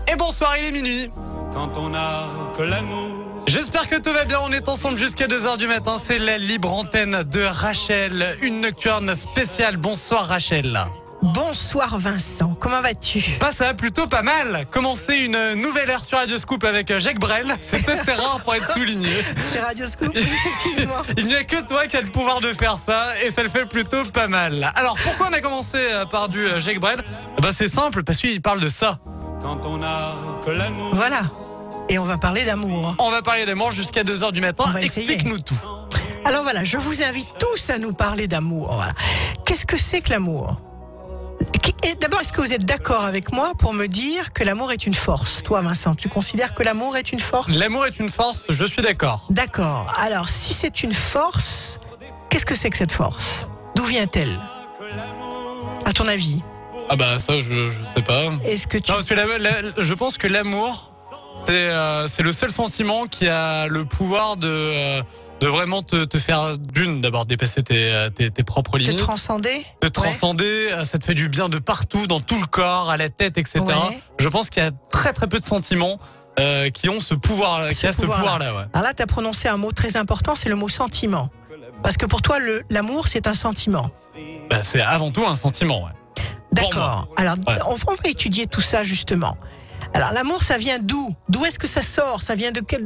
Et bonsoir, il est minuit. Quand on a que l'amour. J'espère que tout va bien, on est ensemble jusqu'à 2h du matin, c'est la libre antenne de Rachel, une nocturne spéciale. Bonsoir Rachel. Bonsoir Vincent, comment vas-tu? Bah ça va plutôt pas mal. Commencer une nouvelle ère sur Radio Scoop avec Jacques Brel, c'est assez rare pour être souligné. C'est Radio Scoop, effectivement. Il n'y a que toi qui as le pouvoir de faire ça et ça le fait plutôt pas mal. Alors pourquoi on a commencé par du Jacques Brel? Bah c'est simple, parce qu'il parle de ça. Quand on a que l'amour. Voilà, et on va parler d'amour. On va parler d'amour jusqu'à 2h du matin, On va essayer. explique-nous tout. Alors voilà, je vous invite tous à nous parler d'amour. Voilà. Qu'est-ce que c'est que l'amour? Et d'abord, est-ce que vous êtes d'accord avec moi pour me dire que l'amour est une force? Toi Vincent, tu considères que l'amour est une force? L'amour est une force, je suis d'accord. D'accord, alors si c'est une force, qu'est-ce que c'est que cette force? D'où vient-elle? À ton avis? Ah bah ça je sais pas. Est-ce que tu... Non, parce que je pense que l'amour, c'est le seul sentiment qui a le pouvoir de vraiment te faire d'abord dépasser tes propres limites. Te transcender? De transcender, ça te fait du bien de partout, dans tout le corps, à la tête, etc. Ouais. Je pense qu'il y a très très peu de sentiments qui ont ce pouvoir, qui a ce pouvoir-là. Ouais. Alors là, tu as prononcé un mot très important, c'est le mot sentiment. Parce que pour toi, l'amour, c'est un sentiment. Bah, c'est avant tout un sentiment. Ouais. D'accord. Alors, Ouais. on va étudier tout ça justement. Alors, l'amour, ça vient d'où? D'où est-ce que ça sort? Ça vient de quel?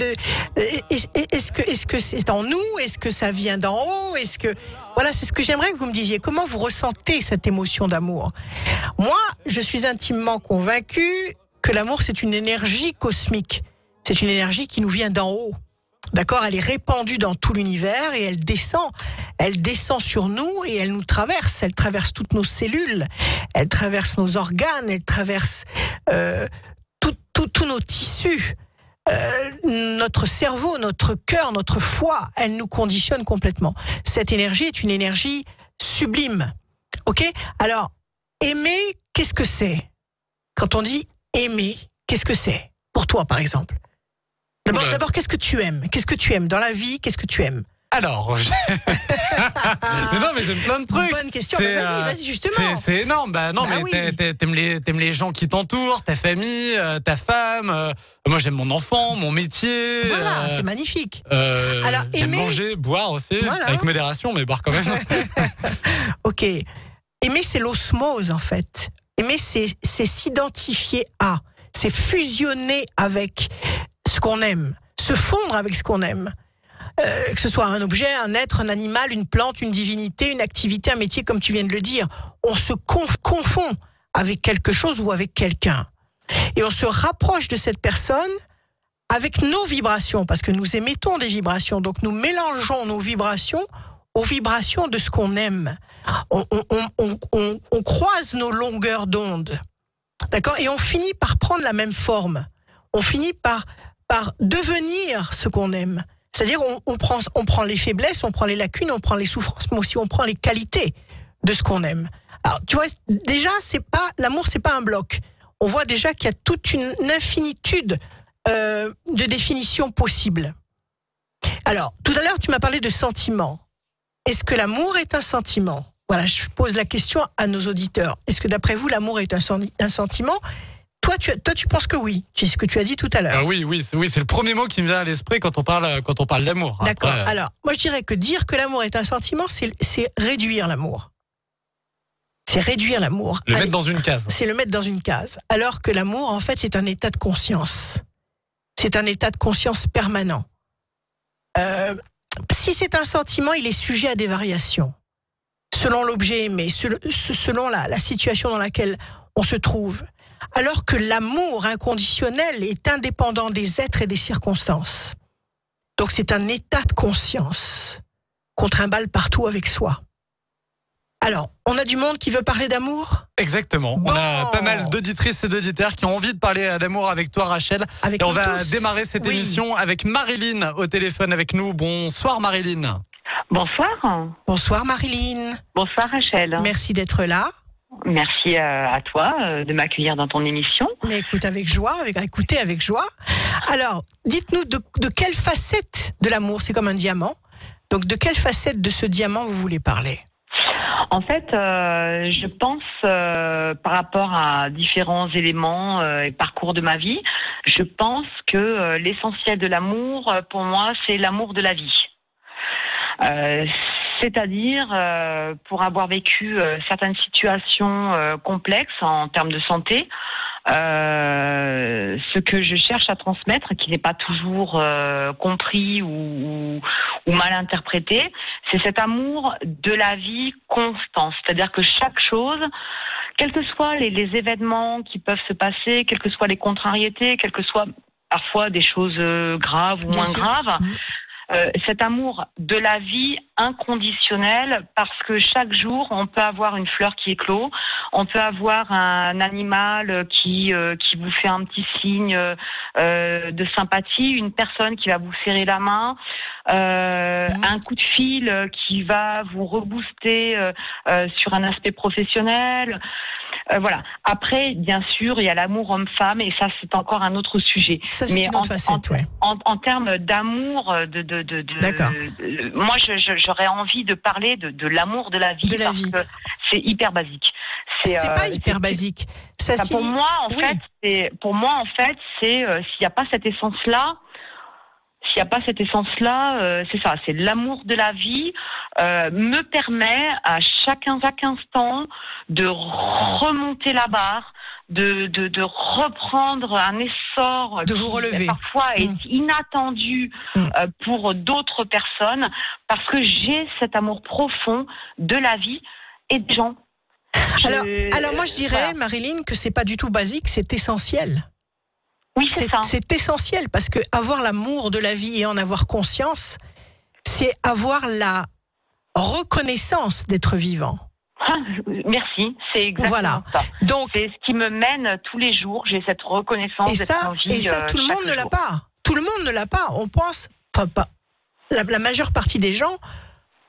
Est-ce que c'est en nous? Est-ce que ça vient d'en haut? Est-ce que voilà, c'est ce que j'aimerais que vous me disiez. Comment vous ressentez cette émotion d'amour? Moi, je suis intimement convaincue que l'amour, c'est une énergie cosmique. C'est une énergie qui nous vient d'en haut. D'accord, elle est répandue dans tout l'univers et elle descend sur nous et elle nous traverse. Elle traverse toutes nos cellules, elle traverse nos organes, elle traverse tous nos tissus, notre cerveau, notre cœur, notre foie. Elle nous conditionne complètement. Cette énergie est une énergie sublime. Ok ? Alors, aimer, qu'est-ce que c'est ? Quand on dit aimer, qu'est-ce que c'est ? Pour toi, par exemple. D'abord, qu'est-ce que tu aimes? Qu'est-ce que tu aimes dans la vie? Qu'est-ce que tu aimes? Alors, mais non, mais j'aime plein de trucs. Bonne question. Vas-y, justement. C'est énorme. Bah non, Bah mais oui. t'aimes les gens qui t'entourent, ta famille, ta femme. Moi, j'aime mon enfant, mon métier. Voilà, c'est magnifique. Alors, j'aime aimer- manger, boire aussi, Voilà. avec modération, mais boire quand même. Ok. Aimer, c'est l'osmose, en fait. Aimer, c'est s'identifier à. C'est fusionner avec ce qu'on aime. Se fondre avec ce qu'on aime. Que ce soit un objet, un être, un animal, une plante, une divinité, une activité, un métier, comme tu viens de le dire. On se confond avec quelque chose ou avec quelqu'un. Et on se rapproche de cette personne avec nos vibrations, parce que nous émettons des vibrations. Donc nous mélangeons nos vibrations aux vibrations de ce qu'on aime. On croise nos longueurs d'onde. D'accord ? Et on finit par prendre la même forme. On finit par devenir ce qu'on aime. C'est-à-dire, on prend les faiblesses, on prend les lacunes, on prend les souffrances, mais aussi on prend les qualités de ce qu'on aime. Alors, tu vois, déjà, l'amour, c'est pas un bloc. On voit déjà qu'il y a toute une infinitude de définitions possibles. Alors, tout à l'heure, tu m'as parlé de sentiment. Est-ce que l'amour est un sentiment? Voilà, je pose la question à nos auditeurs. Est-ce que d'après vous, l'amour est un sentiment? Toi, tu penses que oui. C'est ce que tu as dit tout à l'heure. Oui, c'est le premier mot qui me vient à l'esprit quand on parle d'amour. D'accord. Après, Alors, moi, je dirais que dire que l'amour est un sentiment, c'est réduire l'amour. C'est réduire l'amour. le mettre dans une case. C'est le mettre dans une case. Alors que l'amour, en fait, c'est un état de conscience. C'est un état de conscience permanent. Si c'est un sentiment, il est sujet à des variations. Selon l'objet aimé, selon la situation dans laquelle on se trouve. Alors que l'amour inconditionnel est indépendant des êtres et des circonstances. Donc c'est un état de conscience qu'on trimballe partout avec soi. Alors, on a du monde qui veut parler d'amour ? Exactement. Bon. On a pas mal d'auditrices et d'auditeurs qui ont envie de parler d'amour avec toi, Rachel. Avec et on nous va tous. démarrer cette Oui. émission avec Marilyn au téléphone avec nous. Bonsoir Marilyn. Bonsoir. Bonsoir Marilyn. Bonsoir Rachel. Merci d'être là. Merci à toi de m'accueillir dans ton émission. Mais écoute avec joie, écoutez avec joie. Alors, dites-nous de quelle facette de l'amour, c'est comme un diamant, donc de quelle facette de ce diamant vous voulez parler ? En fait, je pense par rapport à différents éléments et parcours de ma vie, je pense que l'essentiel de l'amour, pour moi, c'est l'amour de la vie. C'est-à-dire, pour avoir vécu certaines situations complexes en termes de santé, ce que je cherche à transmettre, qui n'est pas toujours compris ou mal interprété, c'est cet amour de la vie constant. C'est-à-dire que chaque chose, quels que soient les événements qui peuvent se passer, quelles que soient les contrariétés, quelles que soient parfois des choses graves ou moins graves, cet amour de la vie inconditionnel, parce que chaque jour on peut avoir une fleur qui éclot, on peut avoir un animal qui vous fait un petit signe de sympathie, une personne qui va vous serrer la main, un coup de fil qui va vous rebooster sur un aspect professionnel. Voilà. Après, bien sûr, il y a l'amour homme-femme, et ça, c'est encore un autre sujet. Ça, c'est une autre facette, ouais. En termes d'amour, D'accord. Moi, j'aurais envie de parler de l'amour de la vie, de la parce vie. que c'est hyper basique. C'est pas hyper basique. Ça pour moi, en fait, c'est s'il n'y a pas cette essence-là. S'il n'y a pas cette essence-là, c'est ça, c'est l'amour de la vie me permet à chaque instant de remonter la barre, de reprendre un essor de vous relever. Qui parfois est inattendu pour d'autres personnes, parce que j'ai cet amour profond de la vie et des gens. Alors moi je dirais, voilà, Marilyn, que c'est pas du tout basique, c'est essentiel. Oui, c'est ça. C'est essentiel, parce que avoir l'amour de la vie et en avoir conscience, c'est avoir la reconnaissance d'être vivant. Ah, merci, c'est exactement ça. Donc, c'est ce qui me mène tous les jours. J'ai cette reconnaissance d'être en vie. Et ça, tout le monde ne l'a pas. Tout le monde ne l'a pas. On pense, enfin pas, la majeure partie des gens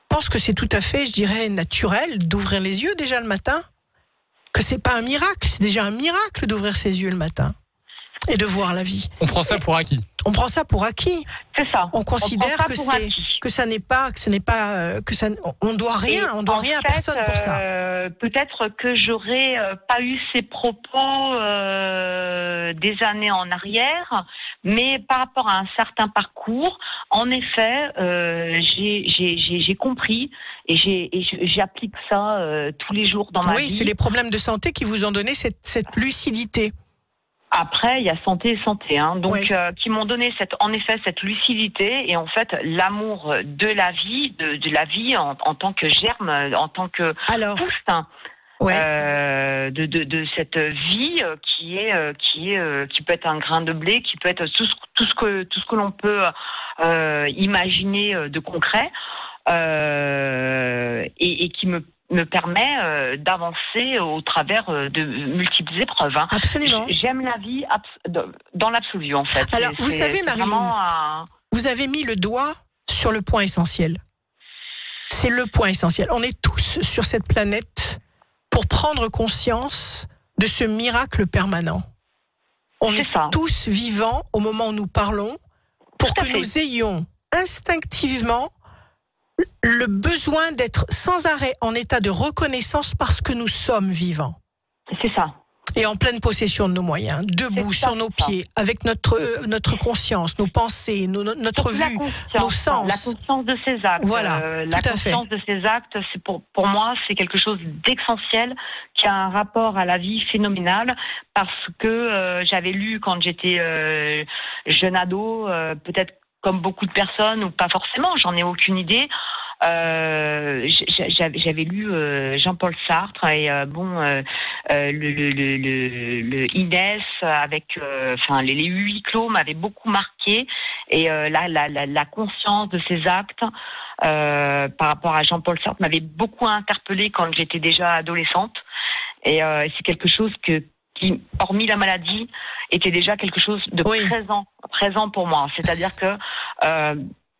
pensent que c'est tout à fait, je dirais, naturel d'ouvrir les yeux déjà le matin. Que c'est pas un miracle, c'est déjà un miracle d'ouvrir ses yeux le matin et de voir la vie. On prend ça pour acquis. On prend ça pour acquis. C'est ça. On considère que on doit rien, à personne pour ça. Peut-être que j'aurais pas eu ces propos des années en arrière, mais par rapport à un certain parcours, en effet, j'ai compris et j'applique ça tous les jours dans ma vie. Oui, c'est les problèmes de santé qui vous ont donné cette lucidité. Après, il y a santé et santé, donc oui, qui m'ont donné cette lucidité et en fait l'amour de la vie, de la vie en tant que germe, en tant que pousse, ouais, de cette vie qui peut être un grain de blé, qui peut être tout ce que l'on peut imaginer de concret, et qui me permet d'avancer au travers de multiples épreuves. Absolument. J'aime la vie dans l'absolu, en fait. Alors, vous savez, Marilyn, vous avez mis le doigt sur le point essentiel. C'est le point essentiel. On est tous sur cette planète pour prendre conscience de ce miracle permanent. On est tous vivants au moment où nous parlons pour que nous ayons instinctivement le besoin d'être sans arrêt en état de reconnaissance parce que nous sommes vivants. C'est ça. Et en pleine possession de nos moyens, debout sur nos pieds, avec notre conscience, nos pensées, notre vue, nos sens. La conscience de ses actes. Voilà, la conscience de ses actes, c'est pour moi, c'est quelque chose d'essentiel, qui a un rapport à la vie phénoménal, parce que j'avais lu quand j'étais jeune ado, peut-être comme beaucoup de personnes, ou pas forcément, j'en ai aucune idée. J'avais lu Jean-Paul Sartre et le Inès avec les huis clos m'avait beaucoup marqué, et la conscience de ses actes par rapport à Jean-Paul Sartre m'avait beaucoup interpellée quand j'étais déjà adolescente, et c'est quelque chose qui, hormis la maladie, était déjà quelque chose de présent pour moi. C'est-à-dire que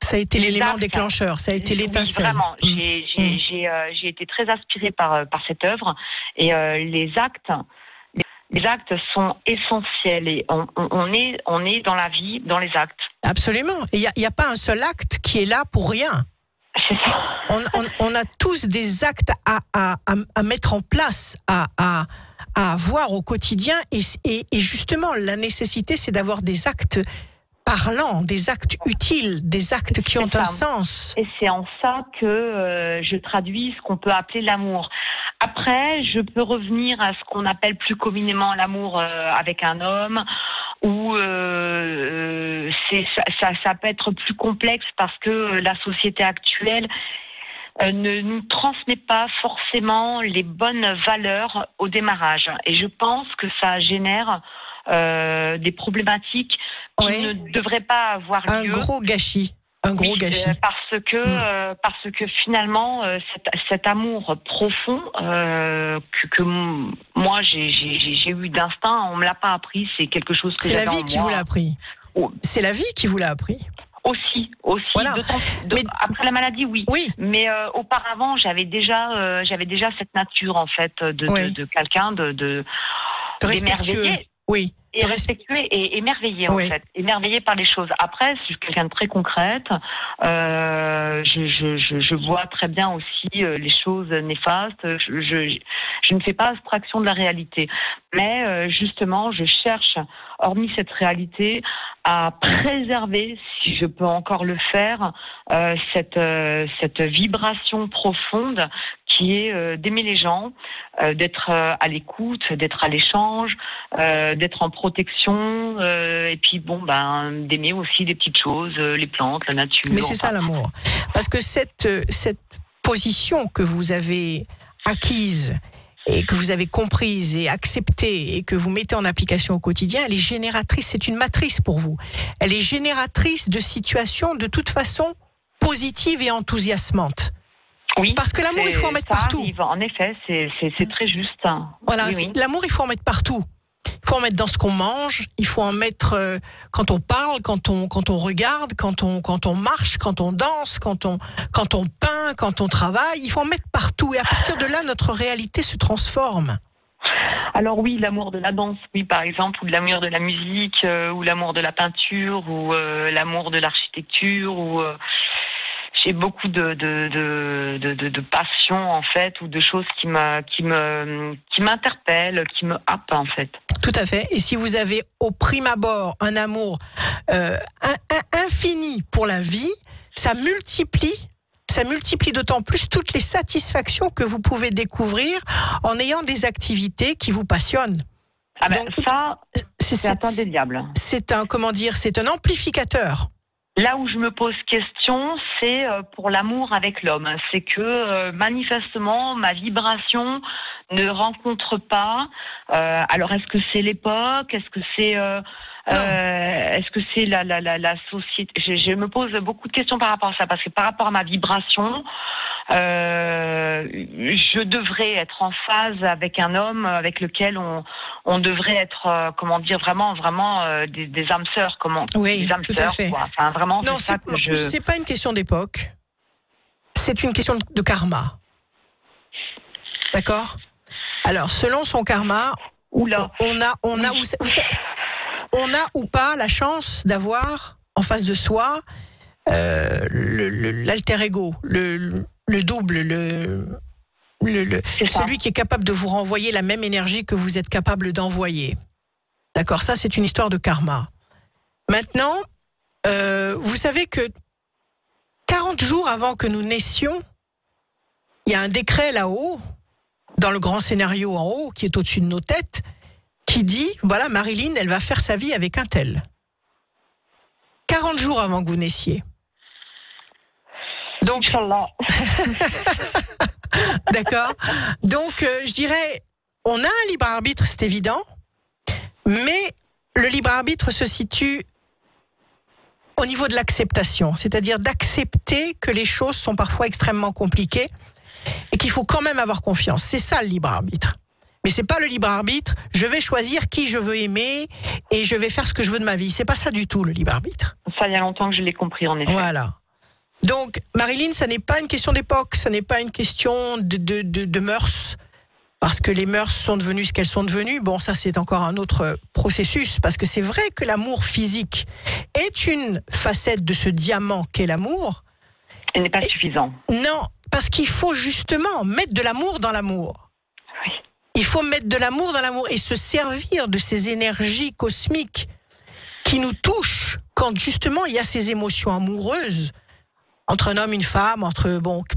Ça a été l'élément actes. déclencheur, ça a été Oui, l'étincelle. vraiment, j'ai été très inspirée par cette œuvre et les actes sont essentiels et on est dans la vie, dans les actes. Absolument. Il n'y a pas un seul acte qui est là pour rien. C'est ça. On a tous des actes à mettre en place, à avoir au quotidien. Et justement, la nécessité, c'est d'avoir des actes parlants, des actes utiles, des actes qui ont un sens. Et c'est en ça que je traduis ce qu'on peut appeler l'amour. Après, je peux revenir à ce qu'on appelle plus communément l'amour avec un homme, où ça peut être plus complexe parce que la société actuelle ne nous transmet pas forcément les bonnes valeurs au démarrage. Et je pense que ça génère des problématiques qui ne devraient pas avoir lieu. Un gros gâchis. Parce que finalement, cet amour profond que moi j'ai eu d'instinct, on me l'a pas appris. C'est quelque chose que c'est la vie qui vous l'a appris. Oh. C'est la vie qui vous l'a appris. Aussi. Voilà. Après la maladie, oui. Mais auparavant, j'avais déjà cette nature en fait de quelqu'un de respectueux. Oui. Et respectueux et émerveillé en fait, émerveillé par les choses. Après, je suis quelqu'un de très concrète. Je vois très bien aussi les choses néfastes. Je ne fais pas abstraction de la réalité, mais justement, je cherche, hormis cette réalité, à préserver, si je peux encore le faire, cette vibration profonde qui est d'aimer les gens, d'être à l'écoute, d'être à l'échange, d'être en protection, et puis d'aimer aussi des petites choses, les plantes, la nature. Mais c'est ça l'amour. Parce que cette position que vous avez acquise et que vous avez comprise et acceptée et que vous mettez en application au quotidien, elle est génératrice, c'est une matrice pour vous. Elle est génératrice de situations de toute façon positives et enthousiasmantes. Oui, parce que l'amour, il faut en mettre partout. Arrive. En effet, c'est très juste. Voilà, l'amour, il faut en mettre partout. Il faut en mettre dans ce qu'on mange, il faut en mettre quand on parle, quand on regarde, quand on marche, quand on danse, quand on peint, quand on travaille. Il faut en mettre partout. Et à partir de là, notre réalité se transforme. Alors oui, l'amour de la danse, oui, par exemple, ou de l'amour de la musique, ou l'amour de la peinture, ou l'amour de l'architecture, ou... J'ai beaucoup de passion en fait, ou de choses qui m'interpellent, qui me happent en fait. Tout à fait. Et si vous avez au prime abord un amour infini pour la vie, ça multiplie d'autant plus toutes les satisfactions que vous pouvez découvrir en ayant des activités qui vous passionnent. Ah ben, donc, ça, c'est indéniable. C'est un amplificateur. Là où je me pose question, c'est pour l'amour avec l'homme. C'est que manifestement, ma vibration ne rencontre pas. Alors, est-ce que c'est l'époque ? Est-ce que c'est la société ? Je me pose beaucoup de questions par rapport à ça, parce que par rapport à ma vibration, je devrais être en phase avec un homme avec lequel on devrait être, vraiment des âmes sœurs, des âmes tout sœurs, à fait. quoi. Enfin, vraiment, non, c'est pas une question d'époque, c'est une question de karma. D'accord ? Alors, selon son karma, on a ou pas la chance d'avoir en face de soi l'alter ego, le double, celui qui est capable de vous renvoyer la même énergie que vous êtes capable d'envoyer. D'accord, ça c'est une histoire de karma. Maintenant, vous savez que 40 jours avant que nous naissions, il y a un décret là-haut, dans le grand scénario en haut, qui est au-dessus de nos têtes, qui dit, voilà, Marilyn, elle va faire sa vie avec un tel. 40 jours avant que vous naissiez. Donc, d'accord. Donc, je dirais, on a un libre arbitre, c'est évident, mais le libre arbitre se situe au niveau de l'acceptation, c'est-à-dire d'accepter que les choses sont parfois extrêmement compliquées et qu'il faut quand même avoir confiance. C'est ça le libre arbitre. Mais c'est pas le libre arbitre, je vais choisir qui je veux aimer et je vais faire ce que je veux de ma vie. C'est pas ça du tout le libre arbitre. Ça, il y a longtemps que je l'ai compris, en effet. Voilà. Donc, Marilyn, ça n'est pas une question d'époque, ça n'est pas une question de mœurs, parce que les mœurs sont devenues ce qu'elles sont devenues. Bon, ça, c'est encore un autre processus, parce que c'est vrai que l'amour physique est une facette de ce diamant qu'est l'amour. Il n'est pas suffisant. Non, parce qu'il faut justement mettre de l'amour dans l'amour. Oui. Il faut mettre de l'amour dans l'amour et se servir de ces énergies cosmiques qui nous touchent quand justement il y a ces émotions amoureuses entre un homme, une femme,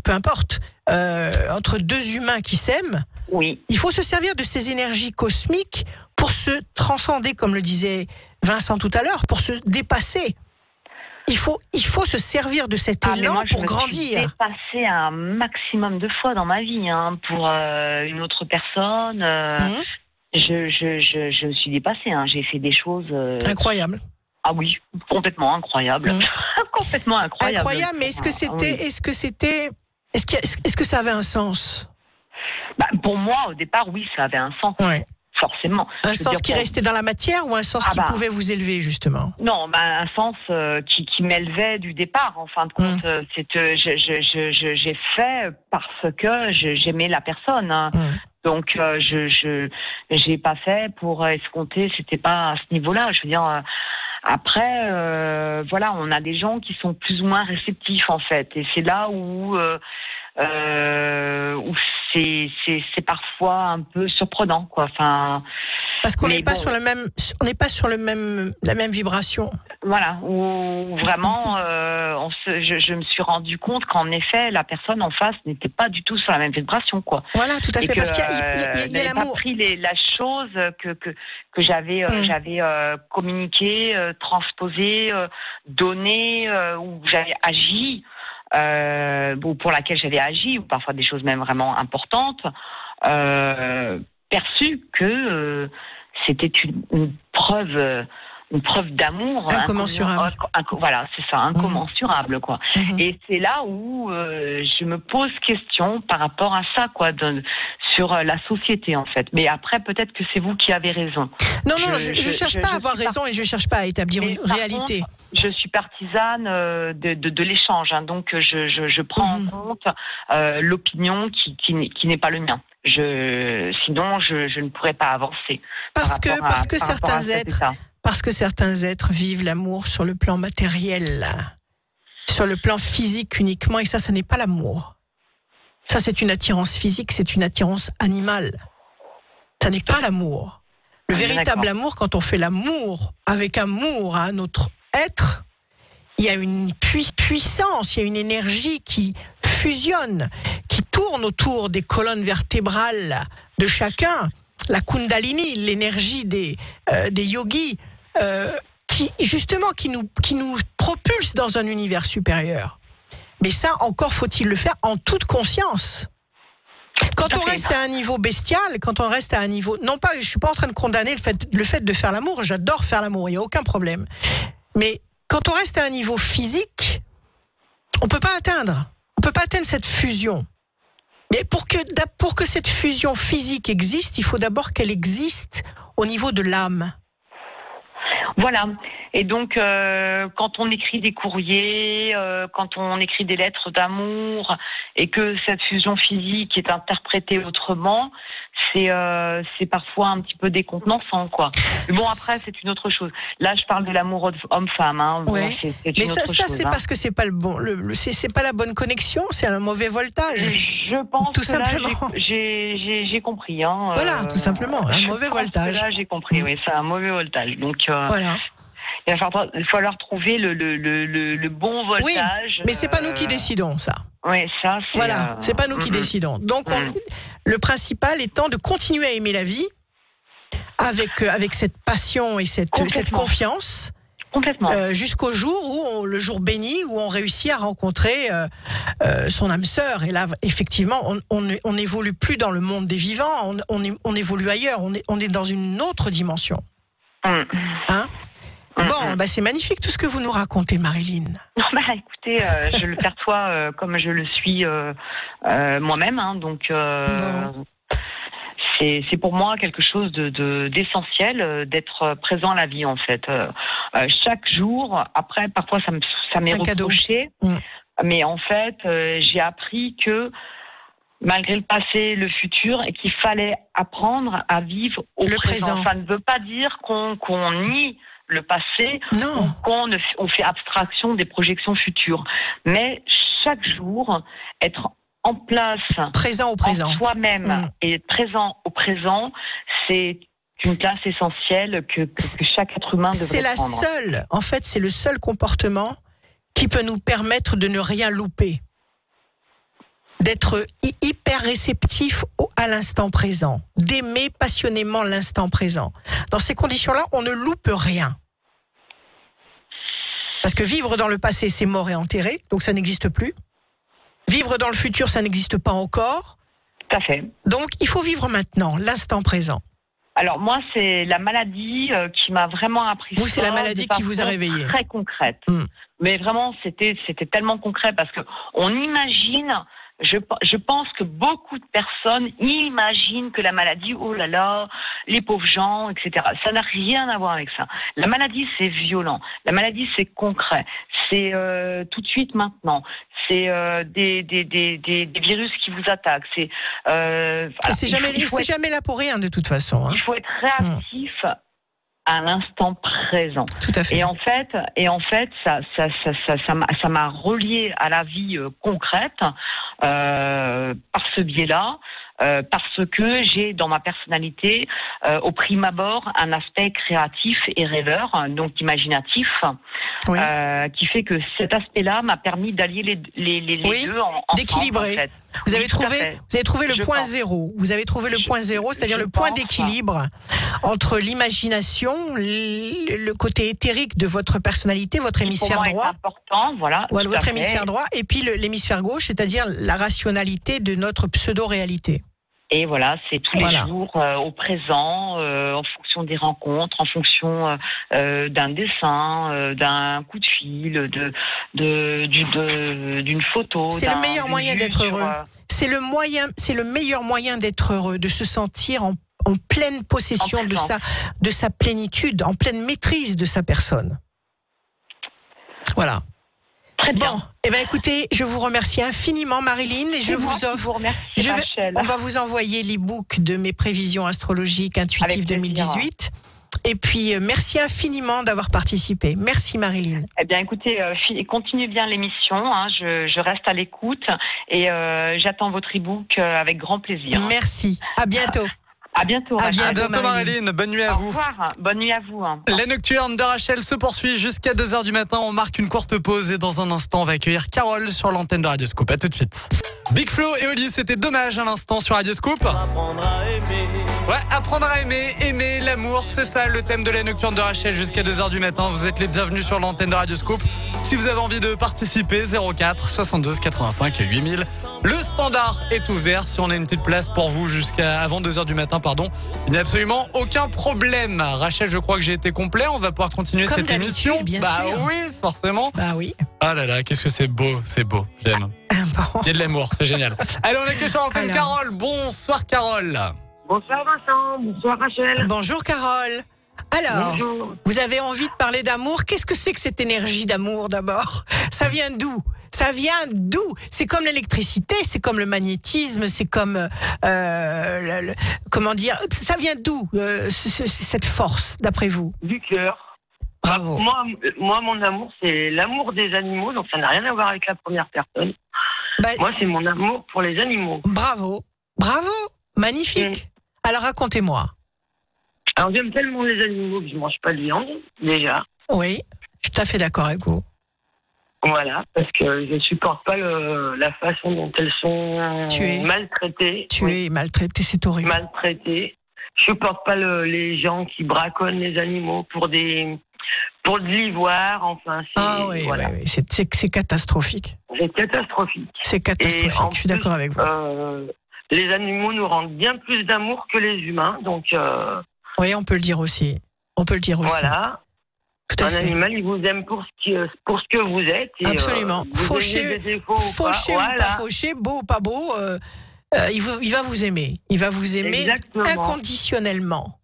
peu importe, entre deux humains qui s'aiment. Oui. Il faut se servir de ces énergies cosmiques pour se transcender, comme le disait Vincent tout à l'heure, pour se dépasser. Il faut se servir de cet élan moi, pour grandir. Je me suis dépassée un maximum de fois dans ma vie pour une autre personne. Je me suis dépassée. J'ai fait des choses incroyables. Ah oui, complètement incroyable. Complètement incroyable. Incroyable, mais est-ce que ça avait un sens? Pour moi, au départ, oui, ça avait un sens. Ouais. Forcément. Un sens qui restait dans la matière ou un sens qui pouvait vous élever, justement? Non, un sens qui m'élevait du départ, en fin de compte. J'ai fait parce que j'aimais la personne. Donc, j'ai pas fait pour escompter, c'était pas à ce niveau-là. Je veux dire, après, on a des gens qui sont plus ou moins réceptifs, en fait. Et c'est là où c'est parfois un peu surprenant, quoi. Enfin, parce qu'on n'est pas sur la même vibration. Voilà, où vraiment, je me suis rendu compte qu'en effet, la personne en face n'était pas du tout sur la même vibration, quoi. Voilà, tout à fait, parce qu'il y a l'amour. Pas pris la chose que j'avais communiqué, transposé, donné, ou j'avais agi. Pour laquelle j'avais agi, ou parfois des choses même vraiment importantes, perçu que c'était une preuve d'amour incommensurable. Voilà, c'est ça, incommensurable, quoi. Et c'est là où je me pose question par rapport à ça, quoi, sur la société, en fait. Mais après, peut-être que c'est vous qui avez raison. Non, je cherche pas à avoir raison et je cherche pas à établir une réalité. Contre, je suis partisane de l'échange, donc je prends en compte l'opinion qui n'est pas le mien. Sinon, je ne pourrais pas avancer. Parce que certains êtres vivent l'amour sur le plan matériel, sur le plan physique uniquement, et ça n'est pas l'amour. Ça, c'est une attirance physique, c'est une attirance animale. Ça n'est pas l'amour. Le véritable amour, quand on fait l'amour avec amour à un autre être, il y a une puissance, il y a une énergie qui fusionne, qui tourne autour des colonnes vertébrales de chacun. La Kundalini, l'énergie des yogis, qui nous propulse dans un univers supérieur. Mais ça, encore faut-il le faire en toute conscience. Quand on reste à un niveau bestial, quand on reste à un niveau... Non pas, je suis pas en train de condamner le fait de faire l'amour, j'adore faire l'amour, il n'y a aucun problème. Mais quand on reste à un niveau physique, on peut pas atteindre cette fusion. Mais pour que cette fusion physique existe, il faut d'abord qu'elle existe au niveau de l'âme. Voilà. Et donc, quand on écrit des courriers, quand on écrit des lettres d'amour, et que cette fusion physique est interprétée autrement, c'est parfois un petit peu décontenançant, quoi. Mais bon, après, c'est une autre chose. Là, je parle de l'amour homme-femme. Ouais. Bon, c'est mais une autre chose, c'est parce que c'est pas c'est pas la bonne connexion, c'est un mauvais voltage. Je pense tout que simplement. Là, j'ai compris. Voilà, tout simplement, un mauvais voltage. Là, j'ai compris. Oui, c'est un mauvais voltage. Donc. Voilà. Il va falloir trouver le bon voltage. Oui, mais c'est pas nous qui décidons ça. Oui, ça c'est... Voilà, c'est pas nous qui décidons. Donc le principal étant de continuer à aimer la vie avec cette passion et cette confiance. Complètement. Jusqu'au jour le jour béni où on réussit à rencontrer son âme sœur. Et là, effectivement, on n'évolue plus dans le monde des vivants, on évolue ailleurs, on est dans une autre dimension. Hein? Bon, c'est magnifique tout ce que vous nous racontez, Marilyn. Écoutez, je le perçois comme je le suis moi-même, donc c'est pour moi quelque chose d'essentiel d'être présent à la vie, en fait. Chaque jour, après, parfois ça m'est reproché. Mais en fait, j'ai appris que malgré le passé, le futur, et qu'il fallait apprendre à vivre au présent. Ça ne veut pas dire qu'on nie le passé, ou qu'on fait abstraction des projections futures. Mais chaque jour, être en place, présent au présent, en soi-même et être présent au présent, c'est une place essentielle que chaque être humain devrait prendre. C'est le seul comportement qui peut nous permettre de ne rien louper. D'être hyper réceptif à l'instant présent, d'aimer passionnément l'instant présent. Dans ces conditions-là, on ne loupe rien. Parce que vivre dans le passé, c'est mort et enterré, donc ça n'existe plus. Vivre dans le futur, ça n'existe pas encore. Tout à fait. Donc, il faut vivre maintenant, l'instant présent. Alors moi, c'est la maladie qui m'a vraiment appris ça. Vous, c'est la maladie qui vous a réveillé. Très concrète. Mais vraiment, c'était tellement concret parce que on imagine. Je pense que beaucoup de personnes imaginent que la maladie, oh là là, les pauvres gens, etc. Ça n'a rien à voir avec ça. La maladie, c'est violent. La maladie, c'est concret. C'est tout de suite maintenant. C'est des virus qui vous attaquent. C'est jamais là pour rien de toute façon. Hein. Il faut être réactif à l'instant présent. Tout à fait. Et en fait, ça m'a relié à la vie concrète par ce biais-là, parce que j'ai dans ma personnalité, au prime abord, un aspect créatif et rêveur, donc imaginatif, qui fait que cet aspect-là m'a permis d'allier les deux ensemble, d'équilibrer. En fait. Vous avez trouvé le point zéro. Vous avez trouvé le point zéro, c'est-à-dire le point d'équilibre entre l'imagination, le côté éthérique de votre personnalité, votre hémisphère droit. C'est important, voilà. Votre hémisphère droit, et puis l'hémisphère gauche, c'est-à-dire la rationalité de notre pseudo-réalité. Et voilà, c'est tous les jours au présent, en fonction des rencontres, en fonction d'un dessin, d'un coup de fil, d'une photo. C'est le meilleur moyen d'être heureux. C'est le meilleur moyen d'être heureux, de se sentir en pleine possession de sa plénitude, en pleine maîtrise de sa personne. Voilà. Très bien. Bon, écoutez, je vous remercie infiniment, Marilyn, et je vous offre. On va vous envoyer l'e-book de mes prévisions astrologiques intuitives 2018. Et puis, merci infiniment d'avoir participé. Merci, Marilyn. Eh bien, écoutez, continuez bien l'émission. Hein, je reste à l'écoute et j'attends votre e-book avec grand plaisir. Merci. À bientôt. À bientôt. À bientôt, Marilyn. Bonne nuit à vous. Au revoir. Bonne nuit à vous. Les nocturnes de Rachel se poursuivent jusqu'à 2h du matin. On marque une courte pause et dans un instant, on va accueillir Carole sur l'antenne de Radio Scoop. À tout de suite. Big Flo et Oli, c'était dommage à l'instant sur Radio Scoop. Apprendre à aimer. Ouais, apprendre à aimer l'amour, c'est ça le thème de la nocturne de Rachel jusqu'à 2h du matin. Vous êtes les bienvenus sur l'antenne de Radio Scoop. Si vous avez envie de participer, 04 72 85 8000. Le standard est ouvert. Si on a une petite place pour vous jusqu'à avant 2h du matin, il n'y a absolument aucun problème. Rachel, je crois que j'ai été complet. On va pouvoir continuer comme cette émission. Bien sûr. Oui, forcément. Bah oui. Ah là là, qu'est-ce que c'est beau, j'aime. Bon. Il y a de l'amour, c'est génial. Allez, on accueille sur l'antenne Carole. Bonsoir Carole. Bonsoir Vincent, bonsoir Rachel. Bonjour Carole. Alors, vous avez envie de parler d'amour. Qu'est-ce que c'est que cette énergie d'amour d'abord ? Ça vient d'où ? C'est comme l'électricité, c'est comme le magnétisme, c'est comme comment dire ? Ça vient d'où cette force d'après vous ? Du cœur. Bravo. Moi, mon amour, c'est l'amour des animaux, donc ça n'a rien à voir avec la première personne. Moi, c'est mon amour pour les animaux. Bravo, magnifique. Alors racontez-moi. Alors j'aime tellement les animaux que je mange pas de viande, déjà. Oui, je suis tout à fait d'accord avec vous. Voilà, parce que je supporte pas la façon dont elles sont maltraitées. Maltraitées, c'est horrible. Maltraitées. Je supporte pas les gens qui braconnent les animaux pour de l'ivoire, enfin. Oui, c'est catastrophique. C'est catastrophique. C'est catastrophique, je suis d'accord avec vous. Les animaux nous rendent bien plus d'amour que les humains, donc... Oui, on peut le dire aussi. Voilà. Tout à fait. Animal, il vous aime pour ce que vous êtes. Et, absolument. Fauché ou pas fauché, beau ou pas beau, il va vous aimer. Il va vous aimer inconditionnellement.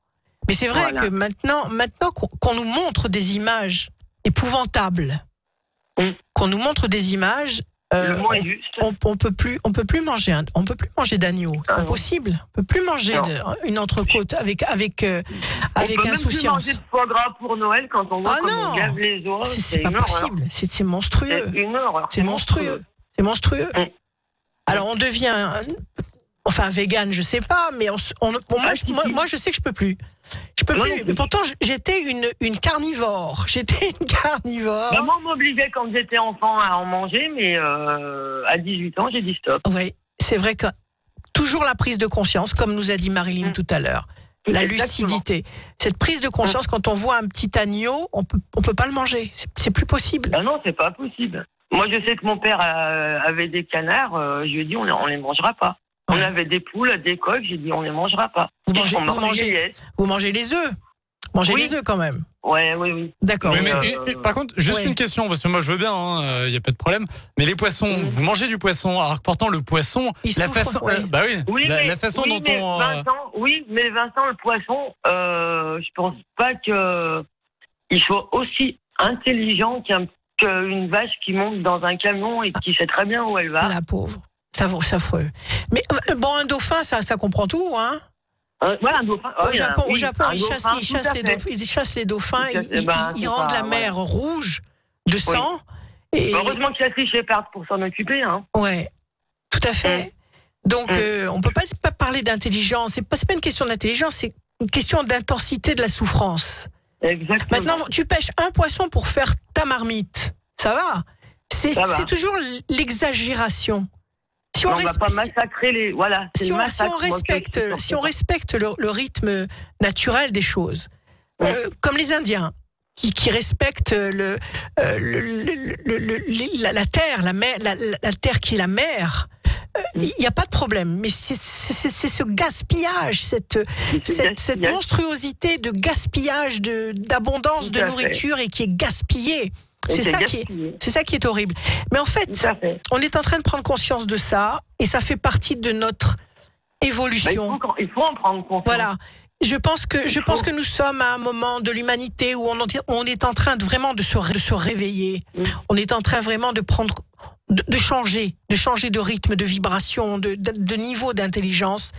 Mais c'est vrai que maintenant qu'on nous montre des images épouvantables, qu'on nous montre des images, Le mot est juste. On peut plus manger d'agneau. C'est pas possible. On peut plus manger une entrecôte avec insouciance. Plus manger de foie gras pour Noël quand on voit comment on gave les os. C'est pas possible. C'est monstrueux. C'est une horreur. C'est monstrueux. C'est monstrueux. Alors on devient, vegan, je sais pas, mais moi je sais que je peux plus. Je peux plus. Mais pourtant j'étais une carnivore. Maman m'obligeait quand j'étais enfant à en manger, mais à 18 ans j'ai dit stop. Oui, c'est vrai que toujours la prise de conscience, comme nous a dit Marilyn tout à l'heure. La lucidité. Cette prise de conscience, quand on voit un petit agneau, on peut pas le manger. C'est plus possible. Ah non, c'est pas possible. Moi, je sais que mon père avait des canards. Je lui ai dit, on les mangera pas. On avait des poules, des coqs. J'ai dit, on les mangera pas. Vous mangez les œufs. Les œufs quand même. Oui. D'accord. Mais par contre, juste une question, parce que moi je veux bien, il y a pas de problème. Mais les poissons, vous mangez du poisson. Alors que pourtant le poisson, la façon dont on. Mais Vincent, le poisson, je pense pas qu'il soit aussi intelligent qu'une vache qui monte dans un camion et qui sait très bien où elle va. La pauvre. Ça affreux. Mais un dauphin, ça comprend tout, hein. Un dauphin. Au Japon, ils chassent les dauphins, ils rendent la mer rouge de sang. Et... Heureusement qu'il y a Sea Shepherd pour s'en occuper. Hein. Ouais, tout à fait. Donc, on peut pas parler d'intelligence. C'est pas une question d'intelligence, c'est une question d'intensité de la souffrance. Exactement. Maintenant, tu pêches un poisson pour faire ta marmite. Ça va. C'est toujours l'exagération. On va pas massacrer les. Voilà. Si on respecte le rythme naturel des choses, comme les Indiens, qui respectent la terre, la terre qui est la mer, il n'y a pas de problème. Mais c'est ce gaspillage, cette monstruosité de gaspillage, d'abondance de nourriture et qui est gaspillée. C'est ça qui est horrible. Mais en fait, on est en train de prendre conscience de ça et ça fait partie de notre évolution. Il faut en prendre conscience. Voilà. Je pense que nous sommes à un moment de l'humanité où on est en train de se réveiller. On est en train vraiment de changer de rythme, de vibration, de niveau d'intelligence.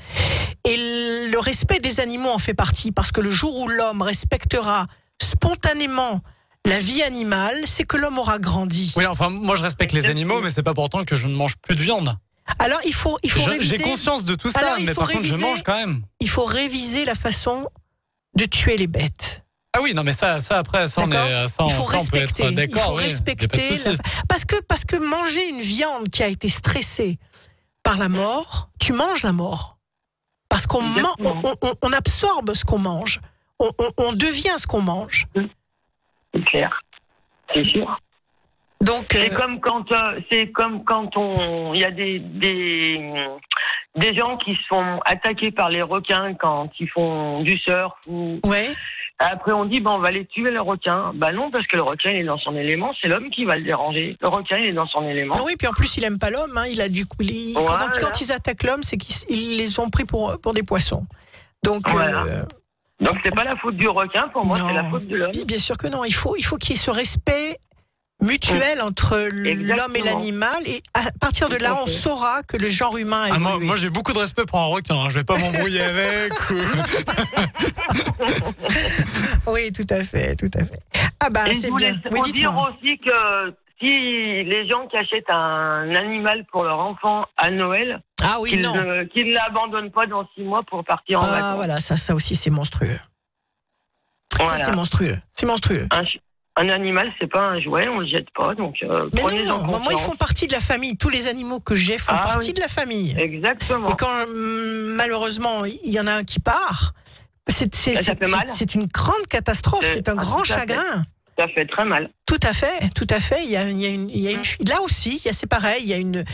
Et le respect des animaux en fait partie, parce que le jour où l'homme respectera spontanément la vie animale, c'est que l'homme aura grandi. Oui, moi je respecte les animaux, mais c'est pas pourtant que je ne mange plus de viande. Alors il faut réviser. J'ai conscience de tout ça, mais par contre je mange quand même. Il faut réviser la façon de tuer les bêtes. Ah oui, non mais ça après ça on peut être d'accord. Il faut respecter. Parce que manger une viande qui a été stressée par la mort, tu manges la mort. Parce qu'on on absorbe ce qu'on mange. On devient ce qu'on mange. C'est clair, c'est sûr. Donc, c'est comme quand il y a des gens qui se font attaquer par les requins quand ils font du surf ou. Ouais. Après on dit on va les tuer le requin. Non, parce que le requin il est dans son élément, c'est l'homme qui va le déranger. Le requin il est dans son élément. Oui, puis en plus il aime pas l'homme. Il a du coup quand ils attaquent l'homme, c'est qu'ils les ont pris pour des poissons. Donc. Voilà. Donc c'est pas la faute du requin pour moi, c'est la faute de l'homme. Bien sûr que non, il faut qu'il y ait ce respect mutuel entre l'homme et l'animal, et à partir de là on saura que le genre humain a évolué. Moi j'ai beaucoup de respect pour un requin, je vais pas m'embrouiller avec. Oui, tout à fait. C'est bien. Il faut dire aussi que si les gens qui achètent un animal pour leur enfant à Noël, qu'ils ne l'abandonnent pas dans 6 mois pour partir en vacances. Voilà, ça aussi c'est monstrueux. Voilà. Ça c'est monstrueux. C'est monstrueux. Un animal, c'est pas un jouet, on le jette pas, donc prenez-en conscience. Moi, ils font partie de la famille. Tous les animaux que j'ai font partie de la famille. Exactement. Et quand malheureusement il y en a un qui part, c'est une grande catastrophe, c'est un grand chagrin. Ça fait très mal. Tout à fait. Là aussi, c'est pareil. Il y a une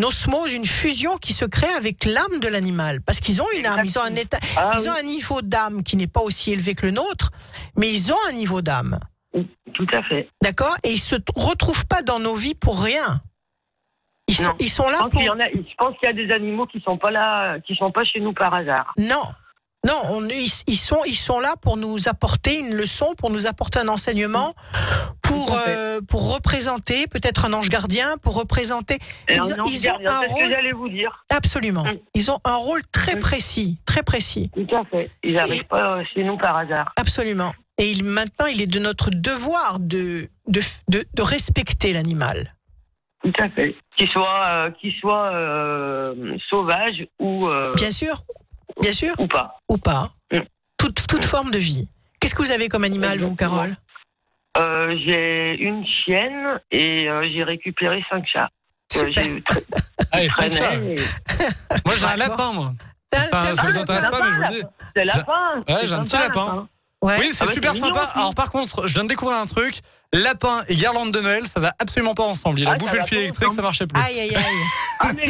osmose, une fusion qui se crée avec l'âme de l'animal, parce qu'ils ont une âme, ils ont un état, ils ont un niveau d'âme qui n'est pas aussi élevé que le nôtre, mais ils ont un niveau d'âme. Tout à fait. D'accord. Et ils se retrouvent pas dans nos vies pour rien. Ils sont là pour. Je pense qu'il y a des animaux qui sont pas là, qui sont pas chez nous par hasard. Non. Non, ils sont là pour nous apporter une leçon, pour nous apporter un enseignement, pour représenter peut-être un ange gardien, pour représenter. Ils ont un c'est ce que rôle. j'allais vous dire. Absolument. Ils ont un rôle très précis, très précis. Tout à fait. Ils n'arrivent pas chez nous par hasard. Absolument. Et maintenant, il est de notre devoir de respecter l'animal. Tout à fait. Qu'il soit sauvage ou Bien sûr. ou pas. Ou pas. Toute forme de vie. Qu'est-ce que vous avez comme animal, vous, Carole? J'ai une chienne et j'ai récupéré 5 chats. J'ai Allez, 5 chats. traîné et- Moi, j'ai un lapin, moi. Enfin, ça vous intéresse pas, mais je vous le dis. C'est lapin. Ouais, c'est j'ai un petit sympa, lapin. Ouais. Oui, c'est Ah ouais, super c'est mignon sympa. aussi. Alors, par contre, je viens de découvrir un truc. Lapin et guirlande de Noël, ça va absolument pas ensemble. Il a Ah, bouffé ça le va fil pas électrique, ensemble. ça marchait plus. Aïe, aïe, aïe. Ah, mais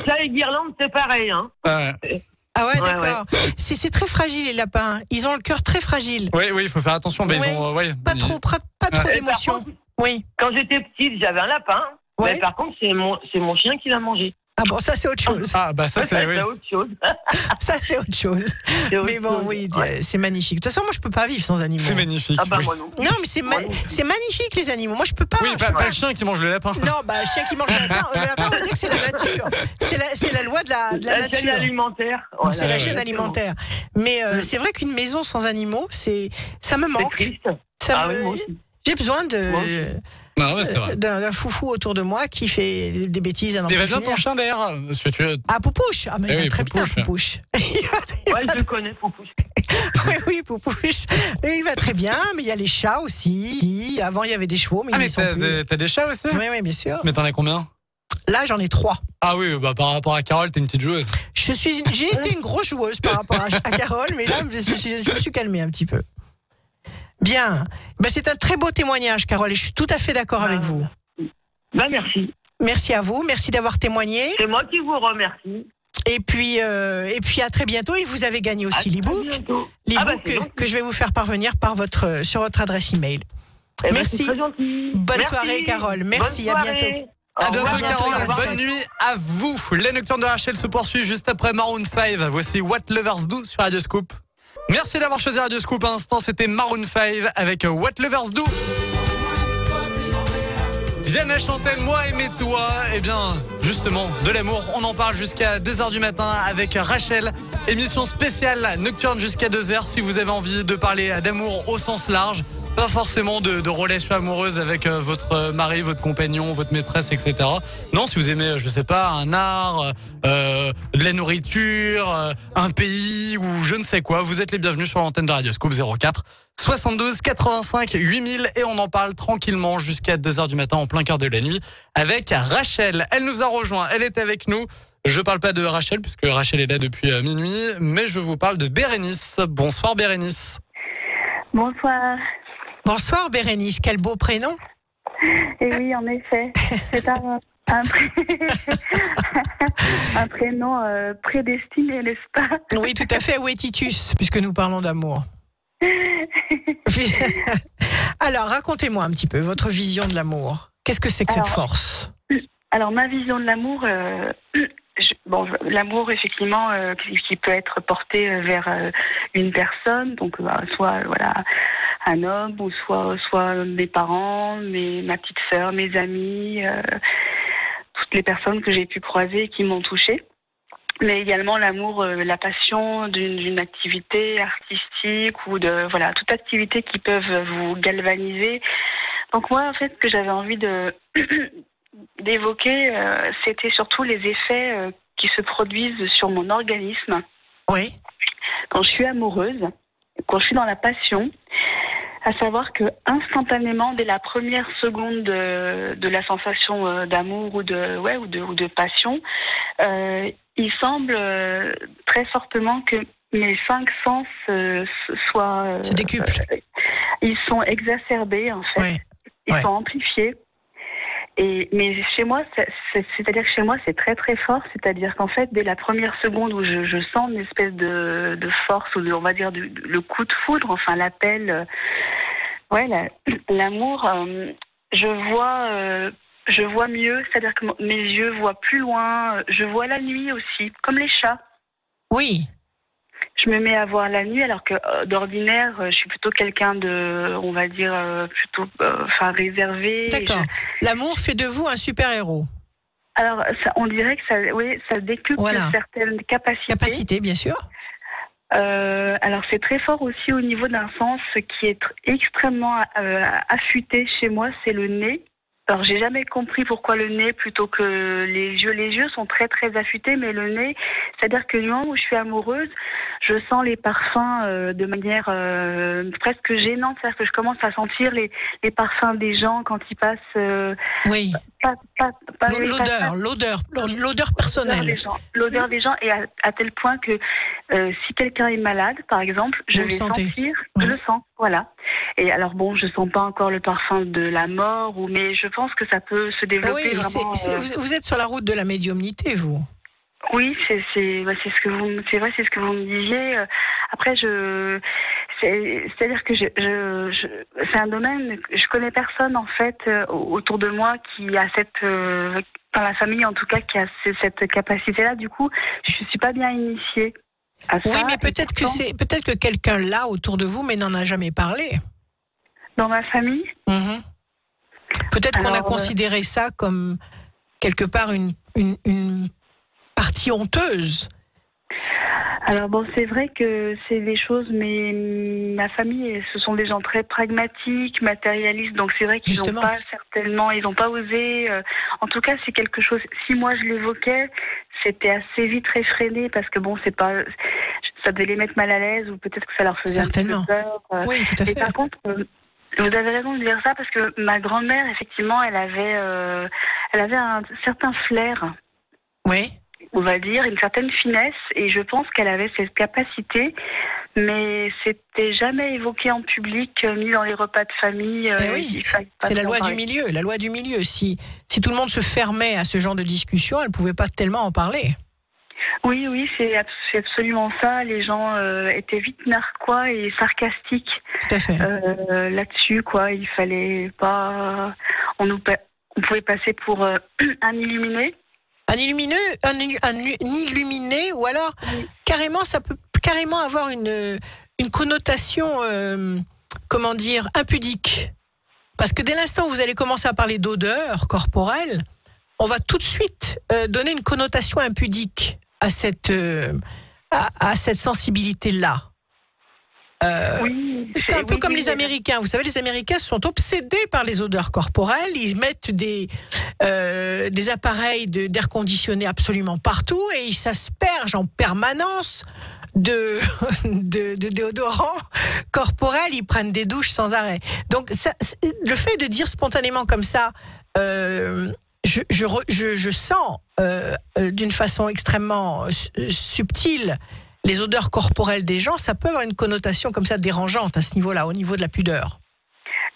ça et guirlande, c'est pareil. Hein. Ouais. Ah ouais, Ouais, d'accord. C'est très fragile, les lapins. Ils ont le cœur très fragile. Oui, il faut faire attention. Mais Ouais. ils ont, Pas trop Et d'émotion. par contre, Oui. quand j'étais petite, j'avais un lapin. Ouais. Mais par contre, c'est mon chien qui l'a mangé. Ah bon, ça c'est autre chose. Ah, bah ça, c'est. Oui. C'est autre chose. Ça c'est autre chose. C'est autre Mais bon, chose. oui, Ouais. c'est magnifique. De toute façon, moi je peux pas vivre sans animaux. C'est magnifique. Ah bah oui. moi non plus. Non, mais c'est Moi non plus. c'est magnifique les animaux. Moi je peux pas. Oui, pas le chien qui mange le lapin. Non, bah, le chien qui mange le lapin, on va dire que c'est la nature. C'est la loi de la La chaîne nature. alimentaire. C'est la ouais, chaîne exactement. alimentaire. Mais c'est vrai qu'une maison sans animaux, ça me C'est manque. triste. Ça Ah me- oui, moi aussi. J'ai besoin Moi aussi. Non, mais c'est vrai. d'un foufou autour de moi qui fait des bêtises à n'en Il va plus bien finir. ton chien derrière. Parce que Ah, Poupouche. Ah, mais Eh il va oui, très Poupouche. bien, Poupouche. Ouais, je le connais, Poupouche. Oui, Poupouche. Il va très bien, mais il y a les chats aussi. Avant, il y avait des chevaux, mais Ah, ils mais ne sont plus. t'as des chats aussi? Oui, bien sûr. Mais t'en as combien? Là, j'en ai 3. Ah oui, bah par rapport à Carole, t'es une petite joueuse. J'ai été une grosse joueuse par rapport à Carole, mais là, je me suis calmée un petit peu. Bien. Ben, c'est un très beau témoignage, Carole, et je suis tout à fait d'accord avec vous. Bah merci. Merci à vous, merci d'avoir témoigné. C'est moi qui vous remercie. Et puis à très bientôt. Et vous avez gagné À aussi très l'e-book, bientôt. l'e-book Ah bah, c'est gentil. que je vais vous faire parvenir sur votre adresse email. Eh ben, Merci. c'est très gentil. Bonne Merci. soirée, Carole. Merci, Bonne à soirée. bientôt. Au À bientôt, revoir. Carole. Au revoir. Bonne nuit à vous. Les Nocturnes de Rachel se poursuivent juste après Maroon 5. Voici What Lovers Do sur Radio Scoop. Merci d'avoir choisi Radio Scoop. À l'instant, c'était Maroon 5 avec What Lovers Do. Vianney chantait Moi aimer toi. Eh bien, justement, de l'amour, on en parle jusqu'à 2h du matin avec Rachel. Émission spéciale nocturne jusqu'à 2h si vous avez envie de parler d'amour au sens large. Pas forcément de relations amoureuses avec votre mari, votre compagnon, votre maîtresse, etc. Non, si vous aimez, je sais pas, un art, de la nourriture, un pays ou je ne sais quoi, vous êtes les bienvenus sur l'antenne de Radio Scoop 04 72 85 8000 et on en parle tranquillement jusqu'à 2h du matin en plein cœur de la nuit avec Rachel. Elle nous a rejoint, elle est avec nous. Je parle pas de Rachel puisque Rachel est là depuis minuit, mais je vous parle de Bérénice. Bonsoir Bérénice. Bonsoir. Bonsoir Bérénice, quel beau prénom. Et oui, en effet, c'est un prénom prédestiné, n'est-ce pas? Oui, tout à fait. Où est Titus, puisque nous parlons d'amour? Alors, racontez-moi un petit peu votre vision de l'amour. Qu'est-ce que c'est que cette force? Alors, ma vision de l'amour, l'amour, effectivement, qui peut être porté vers une personne, donc soit un homme, ou soit mes parents, ma petite sœur, mes amis, toutes les personnes que j'ai pu croiser et qui m'ont touchée. Mais également l'amour, la passion d'une activité artistique ou toute activité qui peuvent vous galvaniser. Donc moi, en fait, ce que j'avais envie d'évoquer, c'était surtout les effets qui se produisent sur mon organisme. Oui. Quand je suis amoureuse, quand je suis dans la passion, à savoir que instantanément, dès la première seconde de la sensation d'amour ou de passion, il semble très fortement que mes 5 sens se décuplent. Ils sont exacerbés en fait. Oui. Ils sont amplifiés. Mais chez moi, c'est-à-dire que chez moi, c'est très très fort. C'est-à-dire qu'en fait, dès la première seconde où je sens une espèce de force ou on va dire le coup de foudre, enfin l'appel, l'amour, je vois mieux. C'est-à-dire que mes yeux voient plus loin. Je vois la nuit aussi, comme les chats. Oui. je me mets à voir la nuit, alors que d'ordinaire, je suis plutôt quelqu'un de, on va dire, plutôt, réservé. D'accord. L'amour fait de vous un super-héros. Alors, on dirait que ça décuple certaines capacités. Capacité, bien sûr. Alors, c'est très fort aussi au niveau d'un sens qui est extrêmement affûté chez moi, c'est le nez. Alors, j'ai jamais compris pourquoi le nez plutôt que les yeux. Les yeux sont très, très affûtés, mais le nez, c'est-à-dire que du moment où je suis amoureuse, je sens les parfums de manière presque gênante. C'est-à-dire que je commence à sentir les parfums des gens quand ils passent. Oui. L'odeur personnelle. L'odeur des gens, et à tel point que si quelqu'un est malade, par exemple, je vais sentir, je le sens, voilà. Et alors bon, je sens pas encore le parfum de la mort, mais je pense que ça peut se développer vraiment. Vous êtes sur la route de la médiumnité, vous. Oui, c'est ce que vous, c'est vrai, c'est ce que vous me disiez. Après, c'est-à-dire que c'est un domaine, je connais personne en fait autour de moi qui a dans la famille en tout cas, qui a cette capacité-là. Du coup, je suis pas bien initiée à ça. Oui, mais peut-être que quelqu'un l'a autour de vous, mais n'en a jamais parlé. Dans ma famille. Peut-être qu'on a considéré ça comme quelque part une partie honteuse. Alors bon, c'est vrai que c'est des choses, mais ma famille, ce sont des gens très pragmatiques, matérialistes, donc c'est vrai qu'ils n'ont pas ils n'ont pas osé. En tout cas, c'est quelque chose. Si moi je l'évoquais, c'était assez vite réfréné parce que bon, ça devait les mettre mal à l'aise ou peut-être que ça leur faisait un peu peur. Oui, tout à fait. Et par contre, vous avez raison de dire ça parce que ma grand-mère, effectivement, elle avait un certain flair. Oui. On va dire, une certaine finesse, et je pense qu'elle avait cette capacité, mais c'était jamais évoqué en public, ni dans les repas de famille. Oui, c'est la loi du milieu. La loi du milieu. Si tout le monde se fermait à ce genre de discussion, elle ne pouvait pas tellement en parler. Oui, c'est absolument ça. Les gens étaient vite narquois et sarcastiques. Tout à fait. Là-dessus, quoi. Il fallait pas. On pouvait passer pour un illuminé. Un illuminé, ou alors carrément, ça peut carrément avoir une connotation, impudique. Parce que dès l'instant où vous allez commencer à parler d'odeur corporelle, on va tout de suite donner une connotation impudique à cette sensibilité-là. C'est un peu comme les Américains. Vous savez, les Américains sont obsédés par les odeurs corporelles. Ils mettent des appareils d'air conditionné absolument partout et ils s'aspergent en permanence de déodorants corporels. Ils prennent des douches sans arrêt. Donc, le fait de dire spontanément comme ça, je sens d'une façon extrêmement subtile les odeurs corporelles des gens, ça peut avoir une connotation comme ça dérangeante à ce niveau-là, au niveau de la pudeur.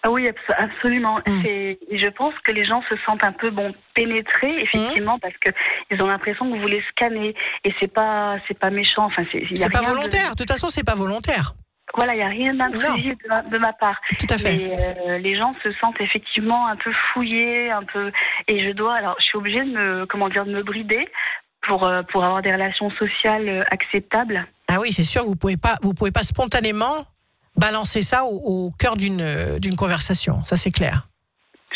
Ah oui, absolument. Je pense que les gens se sentent un peu pénétrés, effectivement, parce que ils ont l'impression que vous les scannez, et c'est pas méchant. Enfin, c'est pas volontaire. De toute façon, c'est pas volontaire. Voilà, il n'y a rien d'intrusif de ma part. Tout à fait. Mais les gens se sentent effectivement un peu fouillés, et je suis obligée de me brider pour avoir des relations sociales acceptables. Ah oui, c'est sûr, vous pouvez pas spontanément balancer ça au cœur d'une conversation, ça c'est clair.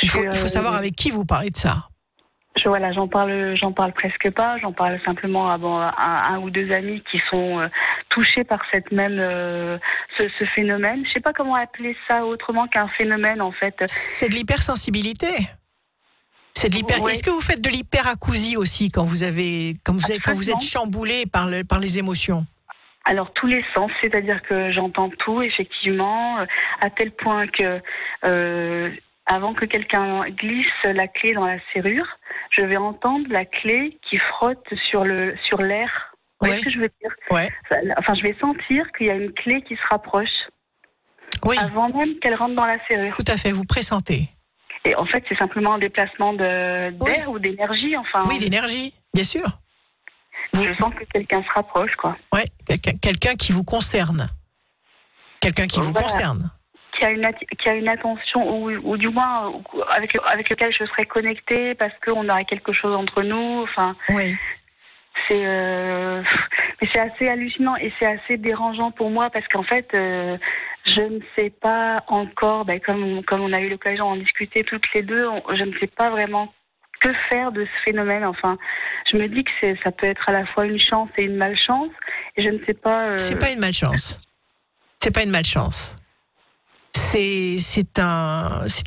Il faut savoir avec qui vous parlez de ça. J'en parle presque pas, j'en parle simplement à un ou deux amis qui sont touchés par cette même ce phénomène. Je sais pas comment appeler ça autrement qu'un phénomène en fait. C'est de l'hypersensibilité. Est-ce que vous faites de l'hyperacousie aussi quand vous êtes chamboulé par les émotions? Alors tous les sens, c'est-à-dire que j'entends tout effectivement, à tel point que avant que quelqu'un glisse la clé dans la serrure, je vais entendre la clé qui frotte sur l'air. Vous voyez ce que je veux dire? Ouais. Enfin, je vais sentir qu'il y a une clé qui se rapproche. Oui. Avant même qu'elle rentre dans la serrure. Tout à fait, vous pressentez. Et en fait, c'est simplement un déplacement d'air ou d'énergie, enfin. Oui, d'énergie, bien sûr. Je sens que quelqu'un se rapproche, quoi. Oui, quelqu'un qui vous concerne. Quelqu'un qui vous concerne. Qui a une attention, ou du moins avec lequel je serais connectée parce qu'on aurait quelque chose entre nous. Enfin, oui. mais c'est assez hallucinant et c'est assez dérangeant pour moi parce qu'en fait, je ne sais pas encore, comme on a eu l'occasion d'en discuter toutes les deux, je ne sais pas vraiment que faire de ce phénomène. Enfin, je me dis que ça peut être à la fois une chance et une malchance, et je ne sais pas. C'est pas une malchance. C'est pas une malchance. C'est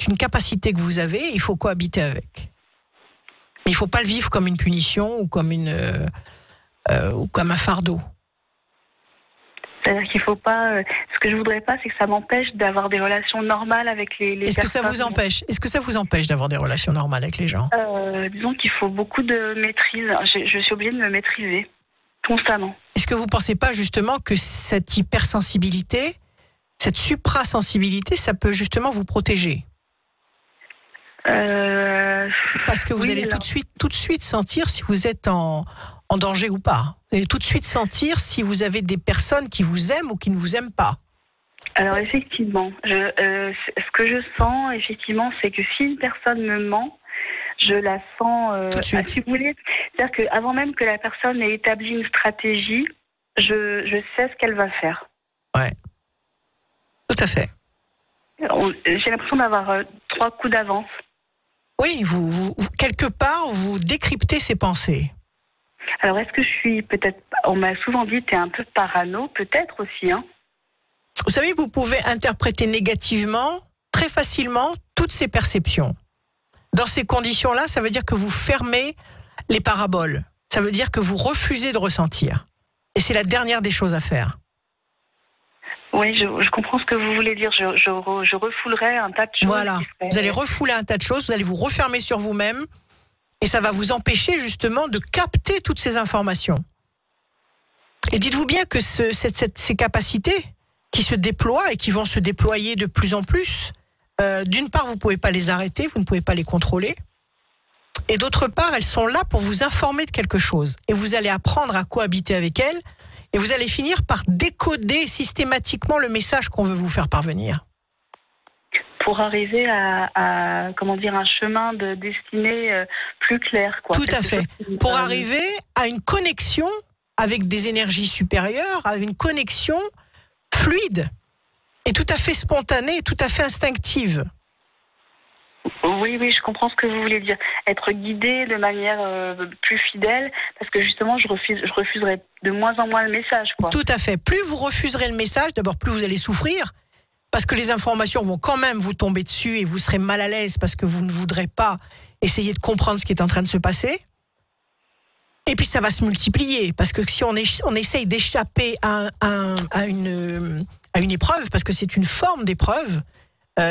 une capacité que vous avez. Il faut cohabiter avec. Il faut pas le vivre comme une punition ou comme un fardeau. C'est-à-dire qu'il faut pas. Ce que je voudrais pas, c'est que ça m'empêche d'avoir des relations normales avec les Est-ce personnes. que ça vous empêche d'avoir des relations normales avec les gens? Disons qu'il faut beaucoup de maîtrise. Je suis obligée de me maîtriser constamment. Est-ce que vous pensez pas justement que cette hypersensibilité, cette suprasensibilité, ça peut justement vous protéger? Parce que vous allez tout de suite sentir si vous êtes en danger ou pas. Vous allez tout de suite sentir si vous avez des personnes qui vous aiment ou qui ne vous aiment pas. Alors effectivement, ce que je sens, effectivement, c'est que si une personne me ment, je la sens tout de suite. Si vous voulez, c'est-à-dire qu'avant même que la personne ait établi une stratégie, je sais ce qu'elle va faire. Ouais, tout à fait. J'ai l'impression d'avoir 3 coups d'avance. Oui, vous quelque part, vous décryptez ses pensées. Alors, est-ce que je suis peut-être... On m'a souvent dit, t'es un peu parano, peut-être aussi, hein. Vous savez, vous pouvez interpréter négativement, très facilement, toutes ces perceptions. Dans ces conditions-là, ça veut dire que vous fermez les paraboles. Ça veut dire que vous refusez de ressentir. Et c'est la dernière des choses à faire. Oui, je comprends ce que vous voulez dire. Je refoulerai un tas de choses. Voilà, vous allez refouler un tas de choses, vous allez vous refermer sur vous-même, et ça va vous empêcher justement de capter toutes ces informations. Et dites-vous bien que ces capacités qui se déploient et qui vont se déployer de plus en plus, d'une part, vous ne pouvez pas les arrêter, vous ne pouvez pas les contrôler, et d'autre part, elles sont là pour vous informer de quelque chose. Et vous allez apprendre à cohabiter avec elles, et vous allez finir par décoder systématiquement le message qu'on veut vous faire parvenir. Pour arriver à comment dire, un chemin de destinée plus clair, quoi. Tout à fait. Pour arriver à une connexion avec des énergies supérieures, à une connexion fluide et tout à fait spontanée et tout à fait instinctive. Oui, je comprends ce que vous voulez dire. Être guidé de manière plus fidèle, parce que justement, je refuserai de moins en moins le message, quoi. Tout à fait. Plus vous refuserez le message, d'abord plus vous allez souffrir, parce que les informations vont quand même vous tomber dessus et vous serez mal à l'aise parce que vous ne voudrez pas essayer de comprendre ce qui est en train de se passer. Et puis ça va se multiplier, parce que si on essaye d'échapper à une épreuve, parce que c'est une forme d'épreuve,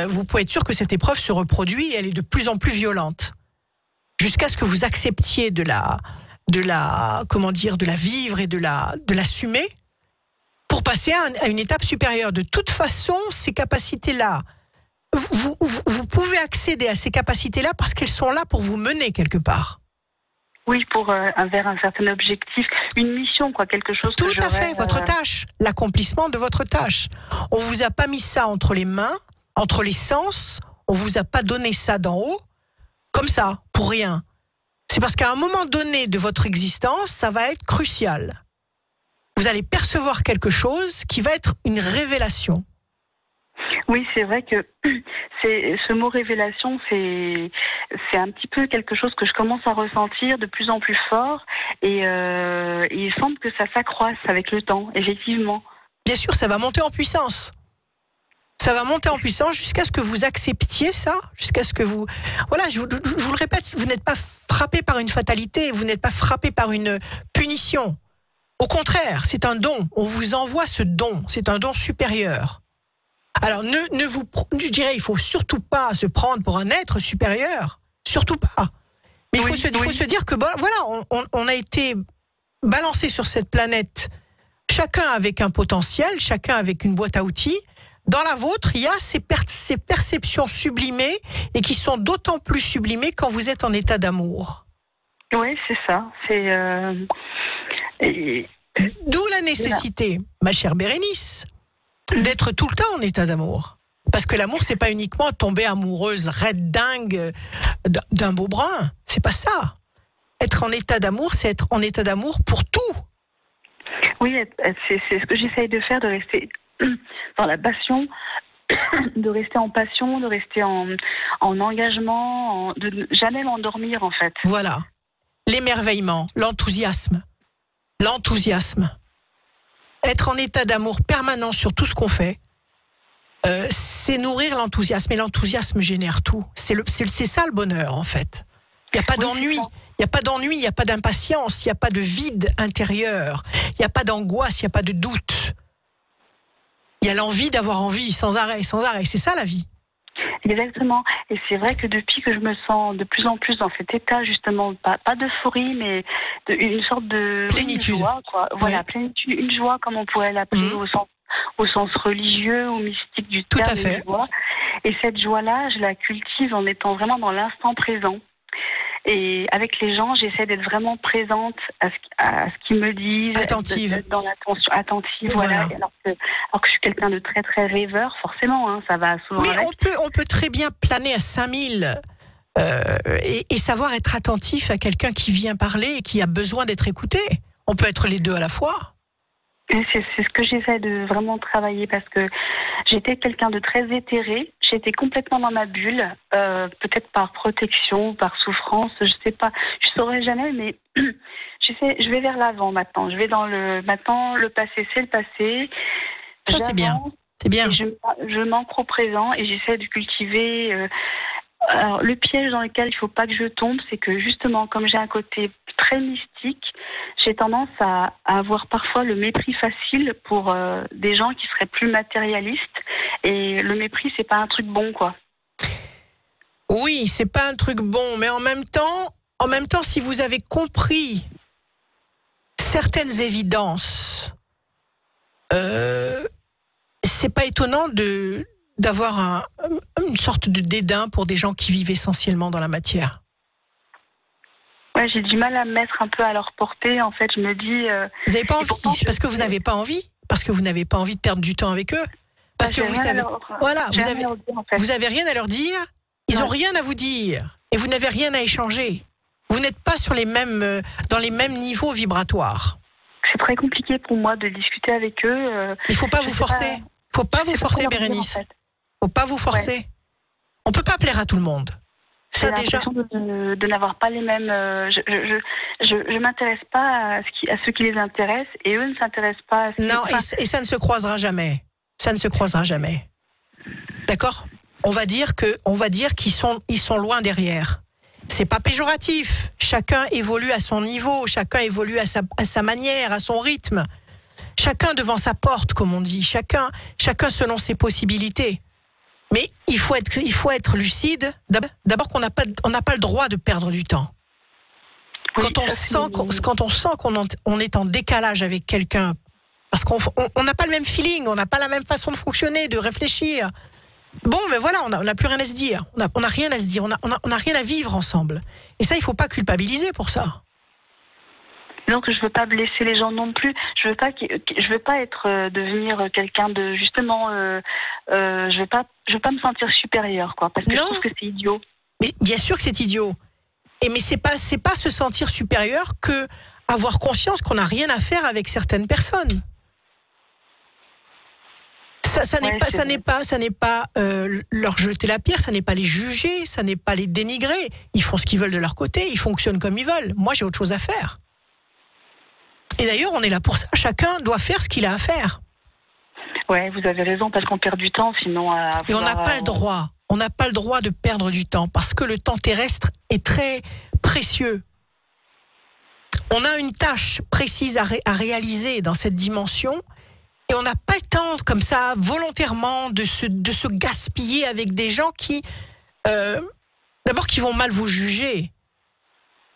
vous pouvez être sûr que cette épreuve se reproduit et elle est de plus en plus violente. Jusqu'à ce que vous acceptiez de la vivre et de l'assumer pour passer à une étape supérieure. De toute façon, ces capacités-là, vous pouvez accéder à ces capacités-là parce qu'elles sont là pour vous mener quelque part. Oui, vers un certain objectif, une mission, quoi, quelque chose. Tout à fait, votre tâche, l'accomplissement de votre tâche. On vous a pas mis ça entre les mains, entre les sens, on vous a pas donné ça d'en haut, comme ça, pour rien. C'est parce qu'à un moment donné de votre existence, ça va être crucial. Vous allez percevoir quelque chose qui va être une révélation. Oui, c'est vrai que ce mot révélation, c'est un petit peu quelque chose que je commence à ressentir de plus en plus fort, et il semble que ça s'accroisse avec le temps, effectivement. Bien sûr, ça va monter en puissance. Ça va monter en puissance jusqu'à ce que vous acceptiez ça, jusqu'à ce que vous... Voilà, je vous le répète, vous n'êtes pas frappé par une fatalité, vous n'êtes pas frappé par une punition. Au contraire, c'est un don. On vous envoie ce don. C'est un don supérieur. Alors, je dirais, il faut surtout pas se prendre pour un être supérieur. Surtout pas. Mais il faut se dire que, voilà, on a été balancé sur cette planète, chacun avec un potentiel, chacun avec une boîte à outils. Dans la vôtre, il y a ces perceptions sublimées et qui sont d'autant plus sublimées quand vous êtes en état d'amour. Oui, c'est ça. D'où la nécessité, ma chère Bérénice, d'être tout le temps en état d'amour. Parce que l'amour, c'est pas uniquement tomber amoureuse, raide dingue d'un beau brun. C'est pas ça. Être en état d'amour, c'est être en état d'amour pour tout. Oui, c'est ce que j'essaye de faire, de rester dans la passion, de rester en passion, de rester en engagement, de ne jamais m'endormir en fait. Voilà. L'émerveillement, l'enthousiasme. L'enthousiasme. Être en état d'amour permanent sur tout ce qu'on fait, c'est nourrir l'enthousiasme. Et l'enthousiasme génère tout. C'est ça le bonheur, en fait. Il n'y a pas d'ennui. Il n'y a pas d'ennui, il n'y a pas d'impatience, il n'y a pas de vide intérieur, il n'y a pas d'angoisse, il n'y a pas de doute. Il y a l'envie d'avoir envie, sans arrêt, sans arrêt. C'est ça, la vie. Exactement. Et c'est vrai que depuis que je me sens de plus en plus dans cet état, justement, pas d'euphorie, mais une sorte de plénitude. Une joie, quoi. Voilà, Ouais. plénitude, une joie, comme on pourrait l'appeler au sens religieux ou mystique du terme. Tout à fait. Joie. Et cette joie-là, je la cultive en étant vraiment dans l'instant présent. Et avec les gens, j'essaie d'être vraiment présente à ce qu'ils me disent. Attentive. D'être dans l'attention, attentive, Voilà. voilà. Alors que je suis quelqu'un de très, très rêveur, forcément, hein, ça va souvent Mais avec. on peut très bien planer à 5000 et savoir être attentif à quelqu'un qui vient parler et qui a besoin d'être écouté. On peut être les deux à la fois. Et c'est ce que j'essaie de vraiment travailler parce que j'étais quelqu'un de très éthéré. J'étais complètement dans ma bulle, peut-être par protection, par souffrance, je sais pas, je saurais jamais, mais je vais vers l'avant maintenant. Je vais dans maintenant le passé, c'est le passé. Ça, c'est bien. J'avance C'est bien. et je m'ancre au présent et j'essaie de cultiver. Alors, le piège dans lequel il faut pas que je tombe, c'est que justement, comme j'ai un côté très mystique, j'ai tendance à avoir parfois le mépris facile pour des gens qui seraient plus matérialistes. Et le mépris, c'est pas un truc bon, quoi. Oui, c'est pas un truc bon, mais en même temps, si vous avez compris certaines évidences, c'est pas étonnant d'avoir une sorte de dédain pour des gens qui vivent essentiellement dans la matière. Ouais, j'ai du mal à me mettre un peu à leur portée. En fait, je me dis. Vous n'avez pas envie, pourtant, c'est parce que vous n'avez pas envie, parce que vous n'avez pas envie de perdre du temps avec eux, parce que vous savez, voilà, vous avez rien à leur dire, ils ont rien à vous dire, et vous n'avez rien à échanger. Vous n'êtes pas sur dans les mêmes niveaux vibratoires. C'est très compliqué pour moi de discuter avec eux. Il faut pas vous forcer. Faut pas vous forcer, Bérénice. Faut pas vous forcer. Ouais. On peut pas plaire à tout le monde. J'ai l'impression de n'avoir pas les mêmes. Je m'intéresse pas à ce qui les intéresse et eux ne s'intéressent pas à ce non, et ça ne se croisera jamais. Ça ne se croisera jamais. D'accord ? On va dire qu'ils sont loin derrière. C'est pas péjoratif. Chacun évolue à son niveau, chacun évolue à sa manière, à son rythme. Chacun devant sa porte, comme on dit. Chacun selon ses possibilités. Mais il faut être lucide. D'abord qu'on n'a pas le droit de perdre du temps. Oui, quand on sent qu'on est en décalage avec quelqu'un, parce qu'on n'a pas le même feeling, on n'a pas la même façon de fonctionner, de réfléchir. Bon, mais voilà, on n'a plus rien à se dire. On n'a rien à se dire. On n'a rien à vivre ensemble. Et ça, il faut pas culpabiliser pour ça. Donc je veux pas blesser les gens non plus. Je veux pas devenir quelqu'un de justement. Je veux pas me sentir supérieure, quoi, parce que je trouve que c'est idiot. Mais bien sûr que c'est idiot. Mais c'est pas se sentir supérieur que avoir conscience qu'on n'a rien à faire avec certaines personnes. Ça n'est pas leur jeter la pierre, ça n'est pas les juger, ça n'est pas les dénigrer. Ils font ce qu'ils veulent de leur côté, ils fonctionnent comme ils veulent. Moi, j'ai autre chose à faire. Et d'ailleurs, on est là pour ça. Chacun doit faire ce qu'il a à faire. Ouais, vous avez raison, parce qu'on perd du temps, sinon. Et on n'a pas le droit. On n'a pas le droit de perdre du temps, parce que le temps terrestre est très précieux. On a une tâche précise à réaliser dans cette dimension, et on n'a pas le temps, comme ça, volontairement, de se gaspiller avec des gens qui, d'abord, qui vont mal vous juger,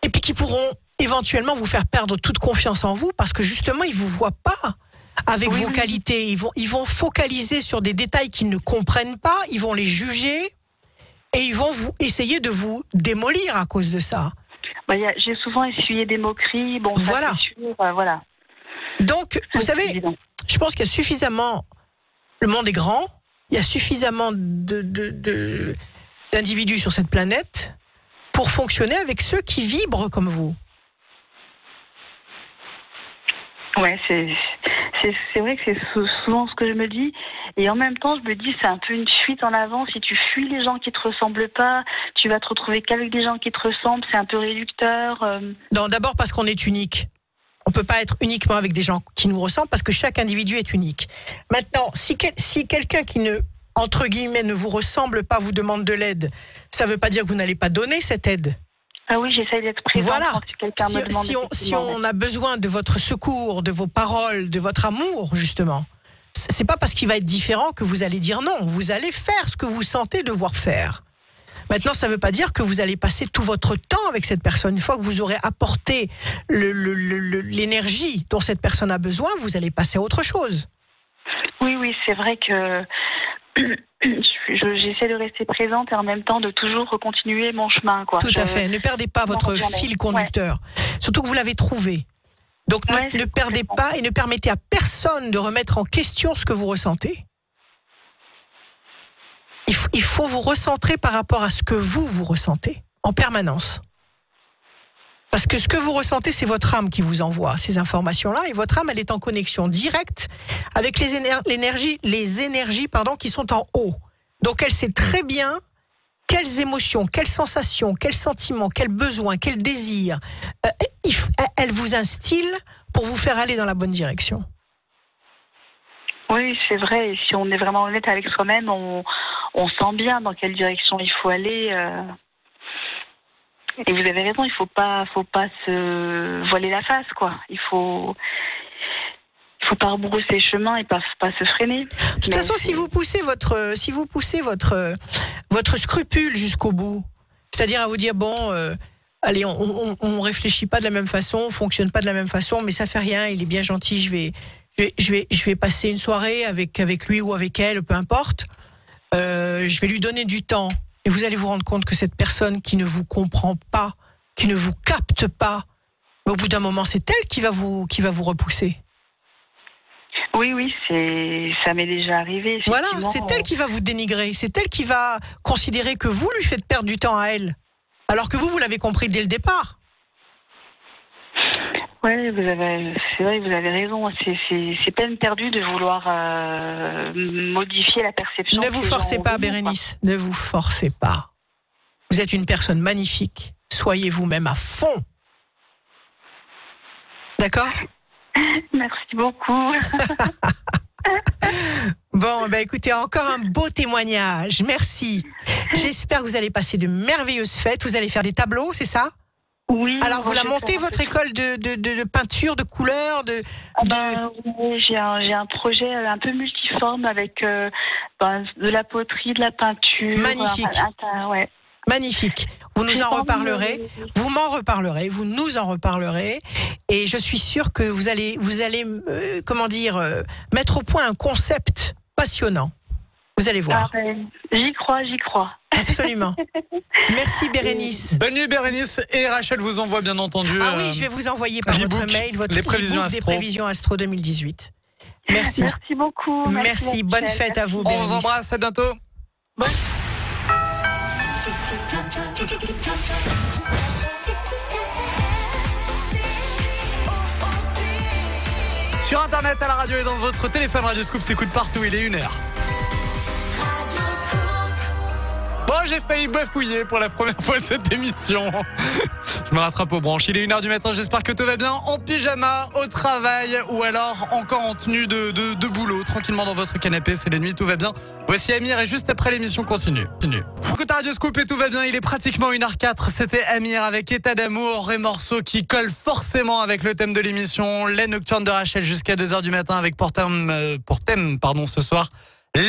et puis qui pourront éventuellement vous faire perdre toute confiance en vous, parce que justement, ils vous voient pas avec vos qualités. Ils vont focaliser sur des détails qu'ils ne comprennent pas, ils vont les juger, et ils vont essayer de vous démolir à cause de ça. J'ai souvent essuyé des moqueries. Bon, voilà. Ça, c'est sûr, voilà. Donc, vous savez, je pense qu'il y a suffisamment... Le monde est grand, il y a suffisamment d'individus sur cette planète pour fonctionner avec ceux qui vibrent comme vous. Ouais, c'est vrai que c'est souvent ce que je me dis. Et en même temps, je me dis, c'est un peu une fuite en avant. Si tu fuis les gens qui te ressemblent pas, tu vas te retrouver qu'avec des gens qui te ressemblent. C'est un peu réducteur. Non, d'abord parce qu'on est unique. On peut pas être uniquement avec des gens qui nous ressemblent parce que chaque individu est unique. Maintenant, si quelqu'un qui ne, entre guillemets, ne vous ressemble pas vous demande de l'aide, ça veut pas dire que vous n'allez pas donner cette aide. Ah oui, j'essaie d'être présente Voilà. quand quelqu'un me demande. Si on a besoin de votre secours, de vos paroles, de votre amour, justement, c'est pas parce qu'il va être différent que vous allez dire non. Vous allez faire ce que vous sentez devoir faire. Maintenant, ça ne veut pas dire que vous allez passer tout votre temps avec cette personne. Une fois que vous aurez apporté l'énergie dont cette personne a besoin, vous allez passer à autre chose. Oui, c'est vrai que j'essaie de rester présente et en même temps de toujours continuer mon chemin, quoi. Tout à fait. Ne perdez pas votre fil conducteur. Ouais. Surtout que vous l'avez trouvé. Donc ne perdez pas et ne permettez à personne de remettre en question ce que vous ressentez. Il faut vous recentrer par rapport à ce que vous ressentez en permanence. Parce que ce que vous ressentez, c'est votre âme qui vous envoie ces informations-là, et votre âme, elle est en connexion directe avec les énergies qui sont en haut. Donc elle sait très bien quelles émotions, quelles sensations, quels sentiments, quels besoins, quels désirs elle vous instille pour vous faire aller dans la bonne direction. Oui, c'est vrai. Et si on est vraiment honnête avec soi-même, on sent bien dans quelle direction il faut aller. Et vous avez raison, il faut pas se voiler la face, quoi. Il faut pas rebrousser chemin et pas se freiner. De toute façon, si vous poussez votre scrupule jusqu'au bout, c'est-à-dire à vous dire allez, on réfléchit pas de la même façon, on fonctionne pas de la même façon, mais ça fait rien, il est bien gentil, je vais passer une soirée avec lui ou avec elle, peu importe. Je vais lui donner du temps. Et vous allez vous rendre compte que cette personne qui ne vous comprend pas, qui ne vous capte pas, au bout d'un moment, c'est elle qui va vous repousser. Oui, ça m'est déjà arrivé. Voilà, c'est elle qui va vous dénigrer. C'est elle qui va considérer que vous lui faites perdre du temps à elle. Alors que vous l'avez compris dès le départ. Oui, c'est vrai, vous avez raison. C'est peine perdue de vouloir modifier la perception. Ne vous forcez pas, Bérénice. Ne vous forcez pas. Vous êtes une personne magnifique. Soyez vous-même à fond. D'accord ? Merci beaucoup. Bon, écoutez, encore un beau témoignage. Merci. J'espère que vous allez passer de merveilleuses fêtes. Vous allez faire des tableaux, c'est ça ? Oui. Alors, vous la montez, votre école de peinture, de couleurs, Oui, j'ai un projet un peu multiforme avec de la poterie, de la peinture. Magnifique. Ouais. Magnifique. Vous nous en reparlerez. Vous m'en reparlerez. Vous nous en reparlerez. Et je suis sûre que vous allez mettre au point un concept passionnant. Vous allez voir. J'y crois. Absolument. Merci Bérénice. Bonne nuit Bérénice, et Rachel vous envoie bien entendu. Ah oui, je vais vous envoyer par votre mail votre e-book des prévisions Astro 2018. Merci. Merci beaucoup. Merci. Bonne fête à vous, Bérénice. On vous embrasse, à bientôt. Sur internet, à la radio et dans votre téléphone, Radio Scoop s'écoute partout, il est 1h. Bon, j'ai failli bafouiller pour la première fois de cette émission. Je me rattrape aux branches. Il est 1h du matin, j'espère que tout va bien. En pyjama, au travail, ou alors encore en tenue de boulot, tranquillement dans votre canapé, c'est la nuit, tout va bien. Voici Amir, et juste après l'émission continue. Écoute Radio Scoop et tout va bien, il est pratiquement 1h04. C'était Amir avec État d'amour, et morceau qui colle forcément avec le thème de l'émission, les nocturnes de Rachel jusqu'à 2h du matin avec pour thème ce soir.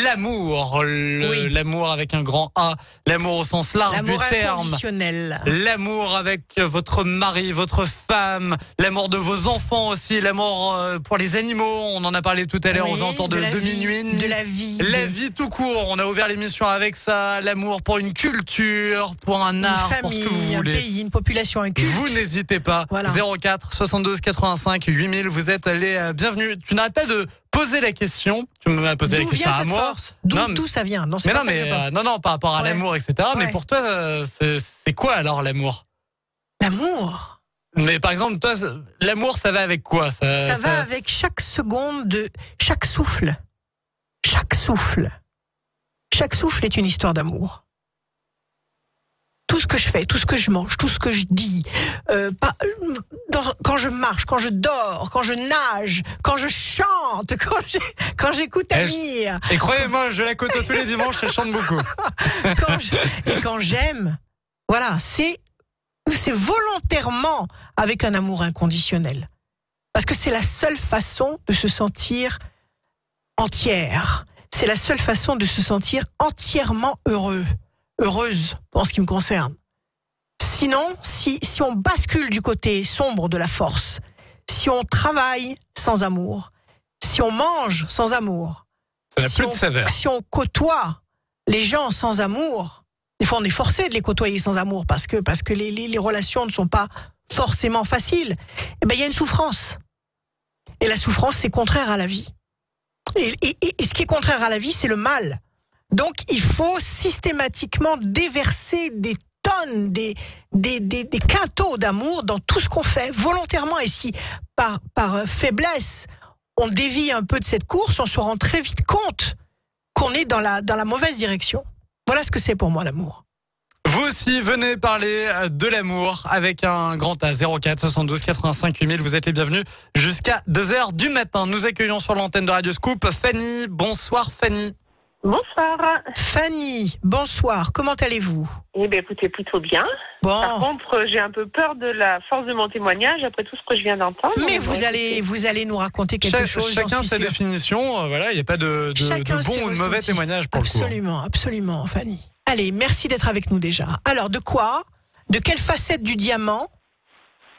L'amour, l'amour avec un grand A, l'amour au sens large du terme, inconditionnel. L'amour avec votre mari, votre femme, l'amour de vos enfants aussi, l'amour pour les animaux, on en a parlé tout à l'heure aux alentours de minuit. De la vie. La vie tout court, on a ouvert l'émission avec ça, l'amour pour une culture, pour un art, famille, pour ce que vous voulez. Un pays, une population, un culte. Vous n'hésitez pas, voilà. 04 72 85 8000, vous êtes les bienvenus. Tu n'arrêtes pas de poser la question. Tu m'as posé la question à moi. D'où ça vient? Non, c'est pas ça que je parle. Non, par rapport à l'amour, etc. Ouais. Mais pour toi, c'est quoi alors l'amour? L'amour, Mais par exemple, toi, l'amour, ça va avec quoi? Ça va avec chaque seconde, chaque souffle. Chaque souffle. Chaque souffle est une histoire d'amour. Tout ce que je fais, tout ce que je mange, tout ce que je dis, quand je marche, quand je dors, quand je nage, quand je chante, quand j'écoute Amir. Et croyez-moi, je la côtoie tous les dimanches, elle chante beaucoup. Quand j'aime, voilà, c'est volontairement avec un amour inconditionnel. Parce que c'est la seule façon de se sentir entière. C'est la seule façon de se sentir entièrement heureuse en ce qui me concerne. Sinon, si on bascule du côté sombre de la force, si on travaille sans amour, si on mange sans amour, ça n'a plus de saveur. Si on côtoie les gens sans amour, des fois on est forcé de les côtoyer sans amour parce que les relations ne sont pas forcément faciles, eh ben il y a une souffrance. Et la souffrance, c'est contraire à la vie. Et ce qui est contraire à la vie, c'est le mal. Donc, il faut systématiquement déverser des tonnes, des quintaux d'amour dans tout ce qu'on fait, volontairement. Et si, par faiblesse, on dévie un peu de cette course, on se rend très vite compte qu'on est dans la mauvaise direction. Voilà ce que c'est pour moi, l'amour. Vous aussi, venez parler de l'amour avec un grand A, 04 72 85 8000. Vous êtes les bienvenus jusqu'à 2h du matin. Nous accueillons sur l'antenne de Radio Scoop Fanny. Bonsoir Fanny. Bonsoir. Fanny, bonsoir. Comment allez-vous? Eh bien, écoutez, plutôt bien. Bon. Par contre, j'ai un peu peur de la force de mon témoignage après tout ce que je viens d'entendre. Mais vous allez nous raconter quelque chose. Chacun sa définition. Voilà, il n'y a pas de bon ou de mauvais témoignage pour absolument, le coup. Absolument, Fanny. Allez, merci d'être avec nous déjà. Alors, de quelle facette du diamant,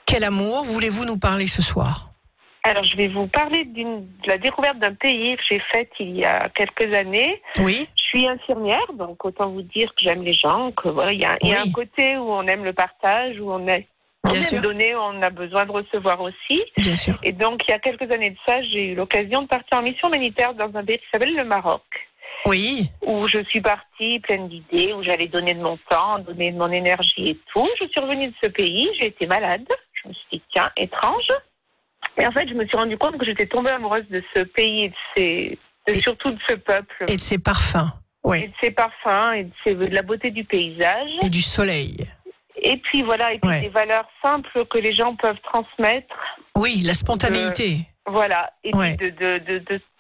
quel amour voulez-vous nous parler ce soir? Alors, je vais vous parler de la découverte d'un pays que j'ai faite il y a quelques années. Oui. Je suis infirmière, donc autant vous dire que j'aime les gens, que voilà, il y a un côté où on aime le partage, où on aime donner, où on a besoin de recevoir aussi. Bien sûr. Et donc, il y a quelques années de ça, j'ai eu l'occasion de partir en mission humanitaire dans un pays qui s'appelle le Maroc. Oui. Où je suis partie pleine d'idées, où j'allais donner de mon temps, donner de mon énergie et tout. Je suis revenue de ce pays, j'ai été malade. Je me suis dit, tiens, étrange. Et en fait, je me suis rendu compte que j'étais tombée amoureuse de ce pays et surtout de ce peuple. Et de ses parfums. Oui. Et de ses parfums, et de la beauté du paysage. Et du soleil. Et puis voilà, des valeurs simples que les gens peuvent transmettre. Oui, la spontanéité. Voilà. Et puis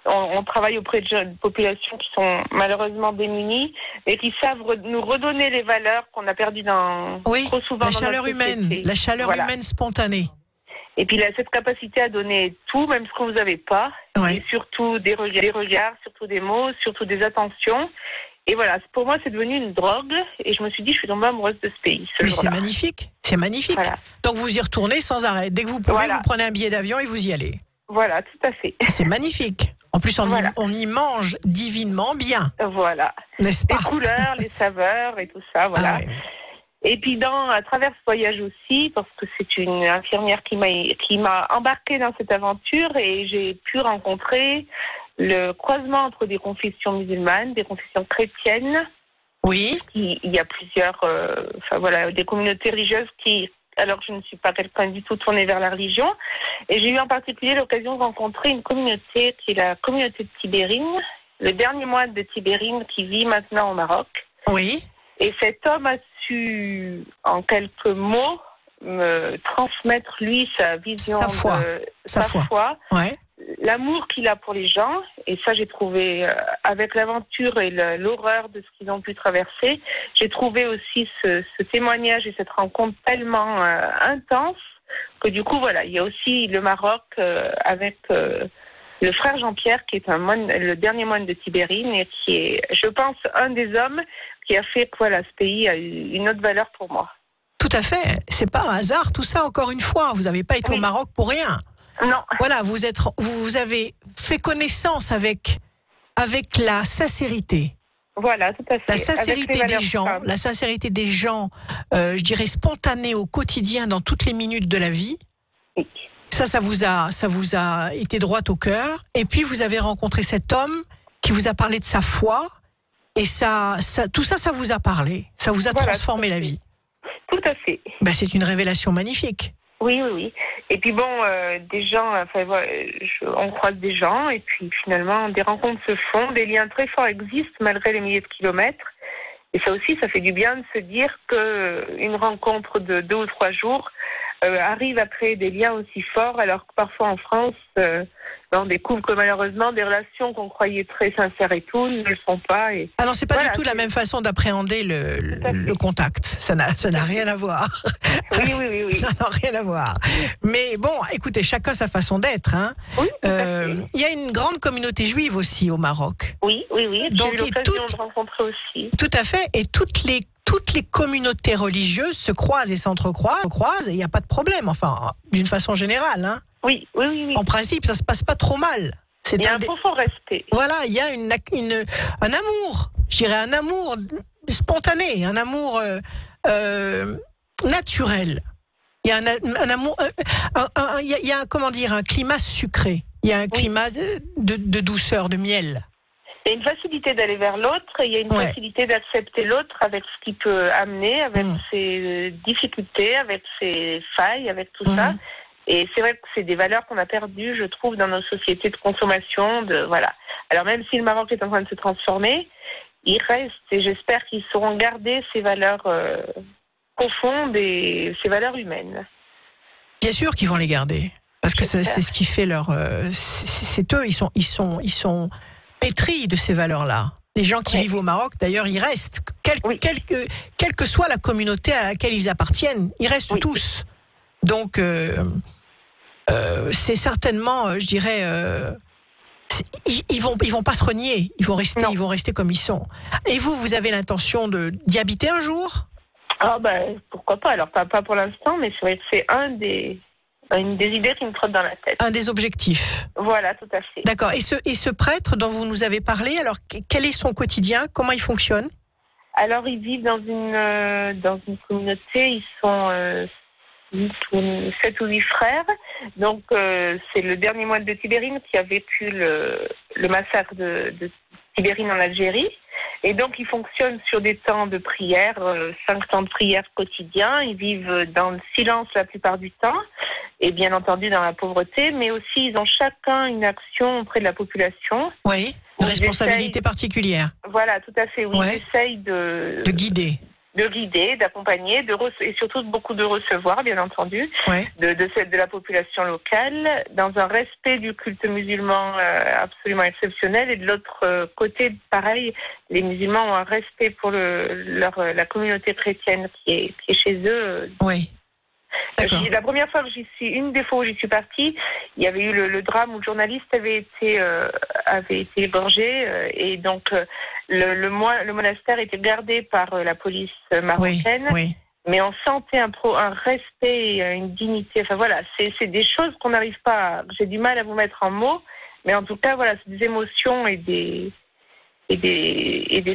on travaille auprès de populations qui sont malheureusement démunies et qui savent nous redonner les valeurs qu'on a perdues trop souvent dans notre société. La chaleur humaine spontanée. Et puis, il a cette capacité à donner tout, même ce que vous n'avez pas. Ouais. Et surtout des regards, surtout des mots, surtout des attentions. Et voilà, pour moi, c'est devenu une drogue. Et je me suis dit, je suis tombée amoureuse de ce pays. Mais c'est magnifique. C'est magnifique. Voilà. Donc, vous y retournez sans arrêt. Dès que vous pouvez, vous prenez un billet d'avion et vous y allez. Voilà, tout à fait. C'est magnifique. En plus, on y mange divinement bien. Voilà. N'est-ce pas? Les couleurs, les saveurs et tout ça, voilà. Ah ouais. Et puis à travers ce voyage aussi, parce que c'est une infirmière qui m'a embarquée dans cette aventure et j'ai pu rencontrer le croisement entre des confessions musulmanes, des confessions chrétiennes. Oui. Il y a plusieurs, des communautés religieuses alors que je ne suis pas quelqu'un du tout tourné vers la religion. Et j'ai eu en particulier l'occasion de rencontrer une communauté qui est la communauté de Tibérine, le dernier moine de Tibérine qui vit maintenant au Maroc. Oui. Et cet homme a su, en quelques mots, me transmettre, lui, sa vision, sa foi. Ouais. L'amour qu'il a pour les gens. Et ça, j'ai trouvé, avec l'aventure et l'horreur de ce qu'ils ont pu traverser, j'ai trouvé aussi ce témoignage et cette rencontre tellement intense que du coup, voilà, il y a aussi le Maroc avec le frère Jean-Pierre, qui est le dernier moine de Tibérine et qui est, je pense, un des hommes qui a fait que ce pays a eu une autre valeur pour moi. Tout à fait. C'est pas un hasard, tout ça, encore une fois. Vous n'avez pas été au Maroc pour rien. Non. Voilà, vous avez fait connaissance avec la sincérité. Voilà, tout à fait. La sincérité des gens, je dirais spontanée au quotidien dans toutes les minutes de la vie. Oui. Ça vous a été droit au cœur. Et puis vous avez rencontré cet homme qui vous a parlé de sa foi. Et tout ça vous a parlé. Ça vous a transformé la vie. Tout à fait. C'est une révélation magnifique. Oui, oui, oui. Et puis bon, des gens, enfin, voilà, on croise des gens et puis finalement, des rencontres se font, des liens très forts existent malgré les milliers de kilomètres. Et ça aussi, ça fait du bien de se dire qu'une rencontre de 2 ou 3 jours arrive à créer des liens aussi forts, alors que parfois en France, on découvre que malheureusement des relations qu'on croyait très sincères et tout ne le sont pas. Et Ah non, c'est pas voilà, du tout la même façon d'appréhender le contact. Ça n'a rien à voir. Oui, oui, oui, oui. Ça n'a rien à voir. Mais bon, écoutez, chacun sa façon d'être. Hein. Oui, tout à fait. Il y a une grande communauté juive aussi au Maroc. Oui, oui, oui. Donc, J'ai eu et l'occasion de rencontrer aussi. Tout à fait. Et toutes les communautés religieuses se croisent et s'entrecroisent, et il n'y a pas de problème, enfin, d'une façon générale. Hein. Oui, oui, oui, oui. En principe, ça se passe pas trop mal. Il y a un profond respect. Voilà, il y a un amour, je dirais un amour spontané, un amour naturel. Il y a un amour, il y a comment dire, un climat sucré. Il y a un climat de douceur, de miel. Il y a une facilité d'aller vers l'autre et il y a une facilité d'accepter l'autre avec ce qu'il peut amener, avec ses difficultés, avec ses failles, avec tout ça. Et c'est vrai que c'est des valeurs qu'on a perdues, je trouve, dans nos sociétés de consommation. Voilà. Alors même si le Maroc est en train de se transformer, il reste, et j'espère qu'ils sauront garder ces valeurs profondes et ces valeurs humaines. Bien sûr qu'ils vont les garder, parce que c'est ce qui fait leur. C'est eux, ils sont pétris de ces valeurs-là. Les gens qui vivent au Maroc, d'ailleurs, ils restent, quelle que soit la communauté à laquelle ils appartiennent, ils restent tous. Donc, c'est certainement, je dirais, ils vont pas se renier, ils vont rester comme ils sont. Et vous avez l'intention d'y habiter un jour ? Ah ben, pourquoi pas. Alors pas pour l'instant, mais c'est vrai que c'est une des idées qui me trotte dans la tête. Un des objectifs. Voilà, tout à fait. D'accord. Et ce prêtre dont vous nous avez parlé, alors quel est son quotidien ? Comment il fonctionne ? Alors ils vivent dans une communauté. Ils sont 7 ou 8 frères. Donc c'est le dernier moine de Tibérine qui a vécu le massacre de Tibérine en Algérie. Et donc, ils fonctionnent sur des temps de prière, 5 temps de prière quotidiens. Ils vivent dans le silence la plupart du temps, et bien entendu dans la pauvreté, mais aussi ils ont chacun une action auprès de la population. Oui, une responsabilité particulière. Voilà, tout à fait, oui. Ils essayent de guider, d'accompagner, et surtout beaucoup de recevoir, bien entendu, de la population locale, dans un respect du culte musulman absolument exceptionnel. Et de l'autre côté, pareil, les musulmans ont un respect pour la communauté chrétienne qui est chez eux. Oui. La première fois que une des fois où j'y suis partie, il y avait eu le drame où le journaliste avait été égorgé, et donc le monastère était gardé par la police marocaine. Oui. Mais on sentait un respect, une dignité. Enfin voilà, c'est des choses qu'on n'arrive pas. J'ai du mal à vous mettre en mots, mais en tout cas voilà, c'est des émotions et des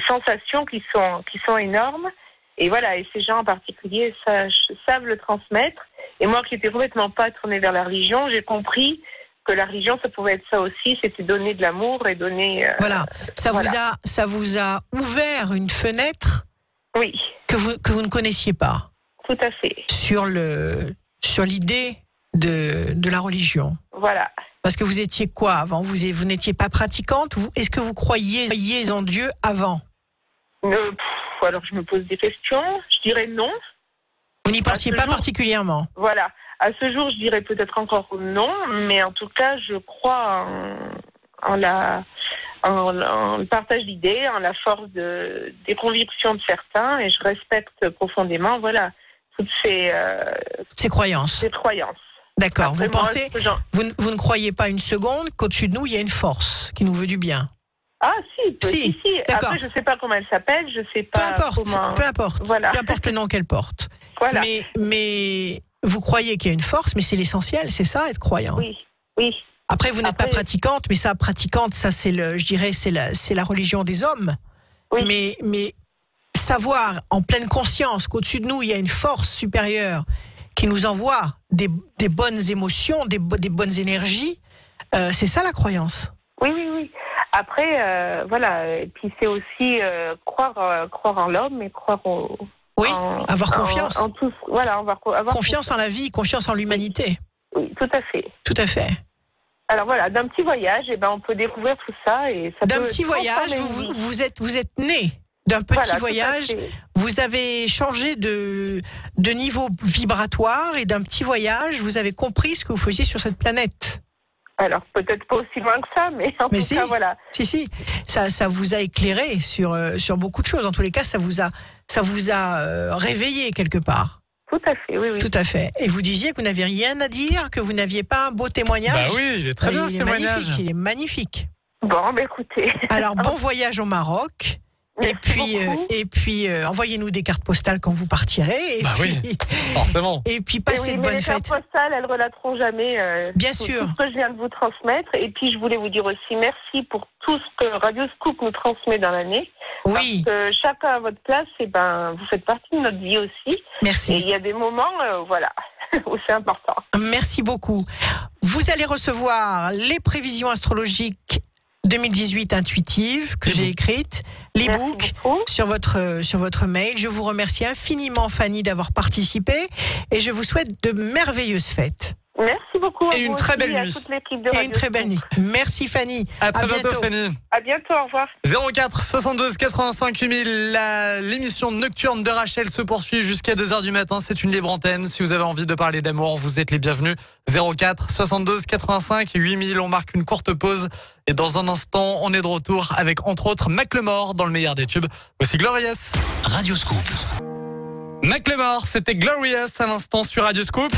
sensations qui sont énormes. Et voilà, et ces gens en particulier savent le transmettre. Et moi qui n'étais complètement pas tournée vers la religion, j'ai compris que la religion, ça pouvait être ça aussi, c'était donner de l'amour et donner... Voilà, ça vous a ouvert une fenêtre que vous ne connaissiez pas. Tout à fait. Sur l'idée de la religion. Voilà. Parce que vous étiez quoi avant ? Vous n'étiez pas pratiquante ? Est-ce que vous croyiez en Dieu avant ? Alors je me pose des questions, je dirais non. Vous n'y pensiez pas particulièrement ? Voilà. À ce jour, je dirais peut-être encore non, mais en tout cas, je crois en le partage d'idées, en la force des convictions de certains, et je respecte profondément, voilà, toutes ces croyances. D'accord. Après, vous ne croyez pas une seconde qu'au-dessus de nous, il y a une force qui nous veut du bien ? Ah si. Après, je ne sais pas comment elle s'appelle, je ne sais pas Peu importe. Voilà. Peu importe le nom qu'elle porte. Voilà. Mais vous croyez qu'il y a une force, mais c'est l'essentiel, c'est ça, être croyant. Oui. Après, vous n'êtes pas pratiquante, mais pratiquante, ça c'est la religion des hommes. Oui. Mais savoir en pleine conscience qu'au-dessus de nous, il y a une force supérieure qui nous envoie des bonnes émotions, des bonnes énergies, c'est ça la croyance. Oui. Après, voilà. Et puis c'est aussi croire en l'homme et croire Oui, avoir confiance. En tout, voilà, avoir Confiance en la vie, confiance en l'humanité. Oui, tout à fait. Tout à fait. Alors voilà, d'un petit voyage, on peut découvrir tout ça et ça D'un peut petit voyage, transformer une vie. vous êtes né d'un petit Voilà, tout à voyage. fait. Vous avez changé de niveau vibratoire et d'un petit voyage, vous avez compris ce que vous faisiez sur cette planète. Alors peut-être pas aussi loin que ça, mais en tout cas voilà. Si, ça vous a éclairé sur beaucoup de choses. En tous les cas, ça vous a réveillé quelque part. Tout à fait, oui. Tout à fait. Et vous disiez que vous n'aviez rien à dire, que vous n'aviez pas un beau témoignage. Bah oui, il est très bien ce témoignage. Il est magnifique. Bon, écoutez. Alors bon voyage au Maroc. Et puis envoyez-nous des cartes postales quand vous partirez. Et oui, forcément. Et puis passez de bonnes les fêtes. cartes postales, elles relateront jamais Bien tout sûr. ce que je viens de vous transmettre. Et puis je voulais vous dire aussi merci pour tout ce que Radio Scoop nous transmet dans l'année. Oui. Parce que chacun à votre place, vous faites partie de notre vie aussi. Merci. Et il y a des moments, où c'est important. Merci beaucoup. Vous allez recevoir les prévisions astrologiques 2018 intuitives que j'ai écrites, l'e-book sur votre mail. Je vous remercie infiniment, Fanny, d'avoir participé et je vous souhaite de merveilleuses fêtes. Merci beaucoup. Et une très belle nuit. À toute l'équipe de Radio Et une très belle nuit. Merci, Fanny. À très bientôt, Fanny. À bientôt, au revoir. 04 72 85 8000. L'émission nocturne de Rachel se poursuit jusqu'à 2h du matin. C'est une libre antenne. Si vous avez envie de parler d'amour, vous êtes les bienvenus. 04 72 85 8000. On marque une courte pause. Et dans un instant, on est de retour avec, entre autres, Macklemore dans le meilleur des tubes. Aussi Glorious. Radio Scoop. Macklemore, c'était Glorious à l'instant sur Radio Scoop.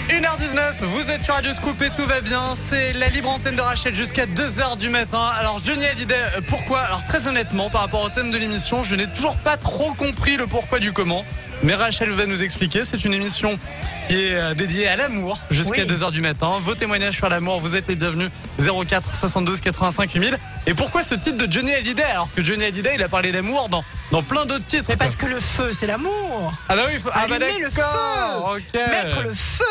1h19, vous êtes sur Radio Scoop et tout va bien. C'est la libre antenne de Rachel jusqu'à 2h du matin. Alors Johnny Hallyday, pourquoi? Alors très honnêtement, par rapport au thème de l'émission, je n'ai toujours pas trop compris le pourquoi du comment. Mais Rachel va nous expliquer. C'est une émission qui est dédiée à l'amour jusqu'à 2h du matin. Vos témoignages sur l'amour, vous êtes les bienvenus. 04 72 85 8000. Et pourquoi ce titre de Johnny Hallyday? Alors que Johnny Hallyday, il a parlé d'amour dans plein d'autres titres. Mais parce que le feu, c'est l'amour. Ah bah oui, allumer le feu. Okay. Mettre le feu.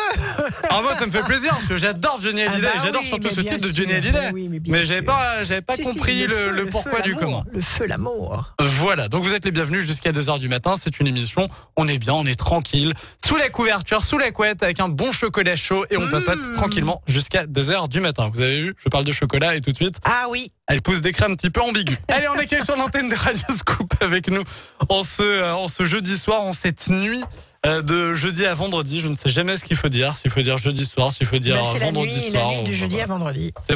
Ah moi ça me fait plaisir parce que j'adore Johnny Hallyday, j'adore surtout ce titre de Johnny Hallyday. Mais j'avais pas compris le pourquoi du comment. Le feu, l'amour. Voilà, donc vous êtes les bienvenus jusqu'à 2h du matin, c'est une émission, on est bien, on est tranquille, sous la couverture, sous la couette avec un bon chocolat chaud et on papote tranquillement jusqu'à 2h du matin. Vous avez vu, je parle de chocolat et tout de suite. Ah oui. Elle pousse des craies un petit peu ambiguës. Allez, on accueille sur l'antenne de Radio Scoop avec nous en ce jeudi soir, en cette nuit de jeudi à vendredi. Je ne sais jamais ce qu'il faut dire. S'il faut dire jeudi soir, s'il faut dire vendredi soir. C'est la nuit du jeudi à vendredi. C'est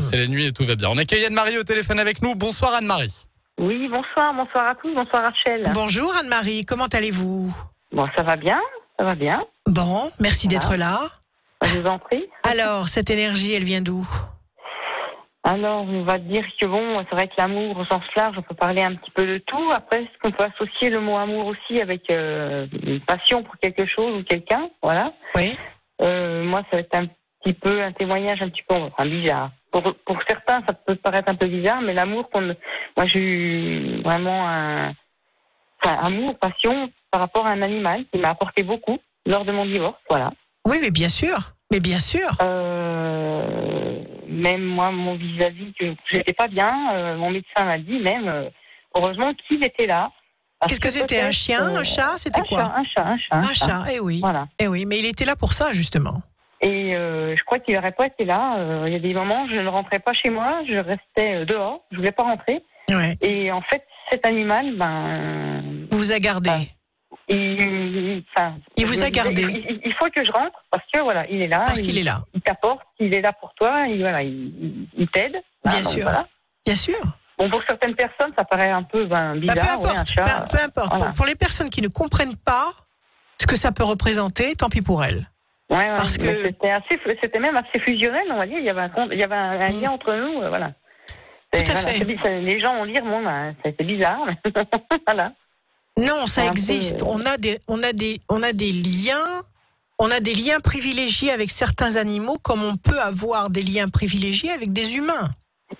c'est la nuit et tout va bien. On accueille Anne-Marie au téléphone avec nous. Bonsoir Anne-Marie. Oui, bonsoir à tous, bonsoir Rachel. Bonjour Anne-Marie, comment allez-vous? Bon, ça va bien. Bon, merci d'être là. Je vous en prie. Alors, cette énergie, elle vient d'où? Alors, on va dire que c'est vrai que l'amour au sens large, on peut parler un petit peu de tout. Après, est-ce qu'on peut associer le mot amour aussi avec une passion pour quelque chose ou quelqu'un, voilà. Oui. Moi, ça va être un petit peu un témoignage un petit peu bizarre. Pour certains, ça peut paraître un peu bizarre, mais l'amour moi, j'ai eu vraiment amour, passion par rapport à un animal qui m'a apporté beaucoup lors de mon divorce, voilà. Oui, mais bien sûr. Même moi, mon vis-à-vis, que j'étais pas bien, mon médecin m'a dit même, heureusement qu'il était là. Qu'est-ce que c'était? Un chien, un chat? C'était quoi? Un chat, eh oui. Voilà. Eh oui, mais il était là pour ça, justement. Et je crois qu'il n'aurait pas été là. Il y a des moments, je ne rentrais pas chez moi, je restais dehors, je voulais pas rentrer. Ouais. Et en fait, cet animal, vous a gardé. Il vous a gardé. Il faut que je rentre parce que voilà, il est là. Parce qu'il est là. Il t'apporte, il est là pour toi. Il t'aide. Bien sûr. Voilà. Bien sûr. Bon, pour certaines personnes, ça paraît un peu bizarre. Peu importe. Voilà. Pour les personnes qui ne comprennent pas ce que ça peut représenter, tant pis pour elles. Ouais, parce que c'était même assez fusionnel, on va dire. Il y avait un lien entre nous, voilà. Tout à fait. Les gens vont dire c'était bizarre. Voilà. Non, ça existe. On a des liens privilégiés avec certains animaux, comme on peut avoir des liens privilégiés avec des humains.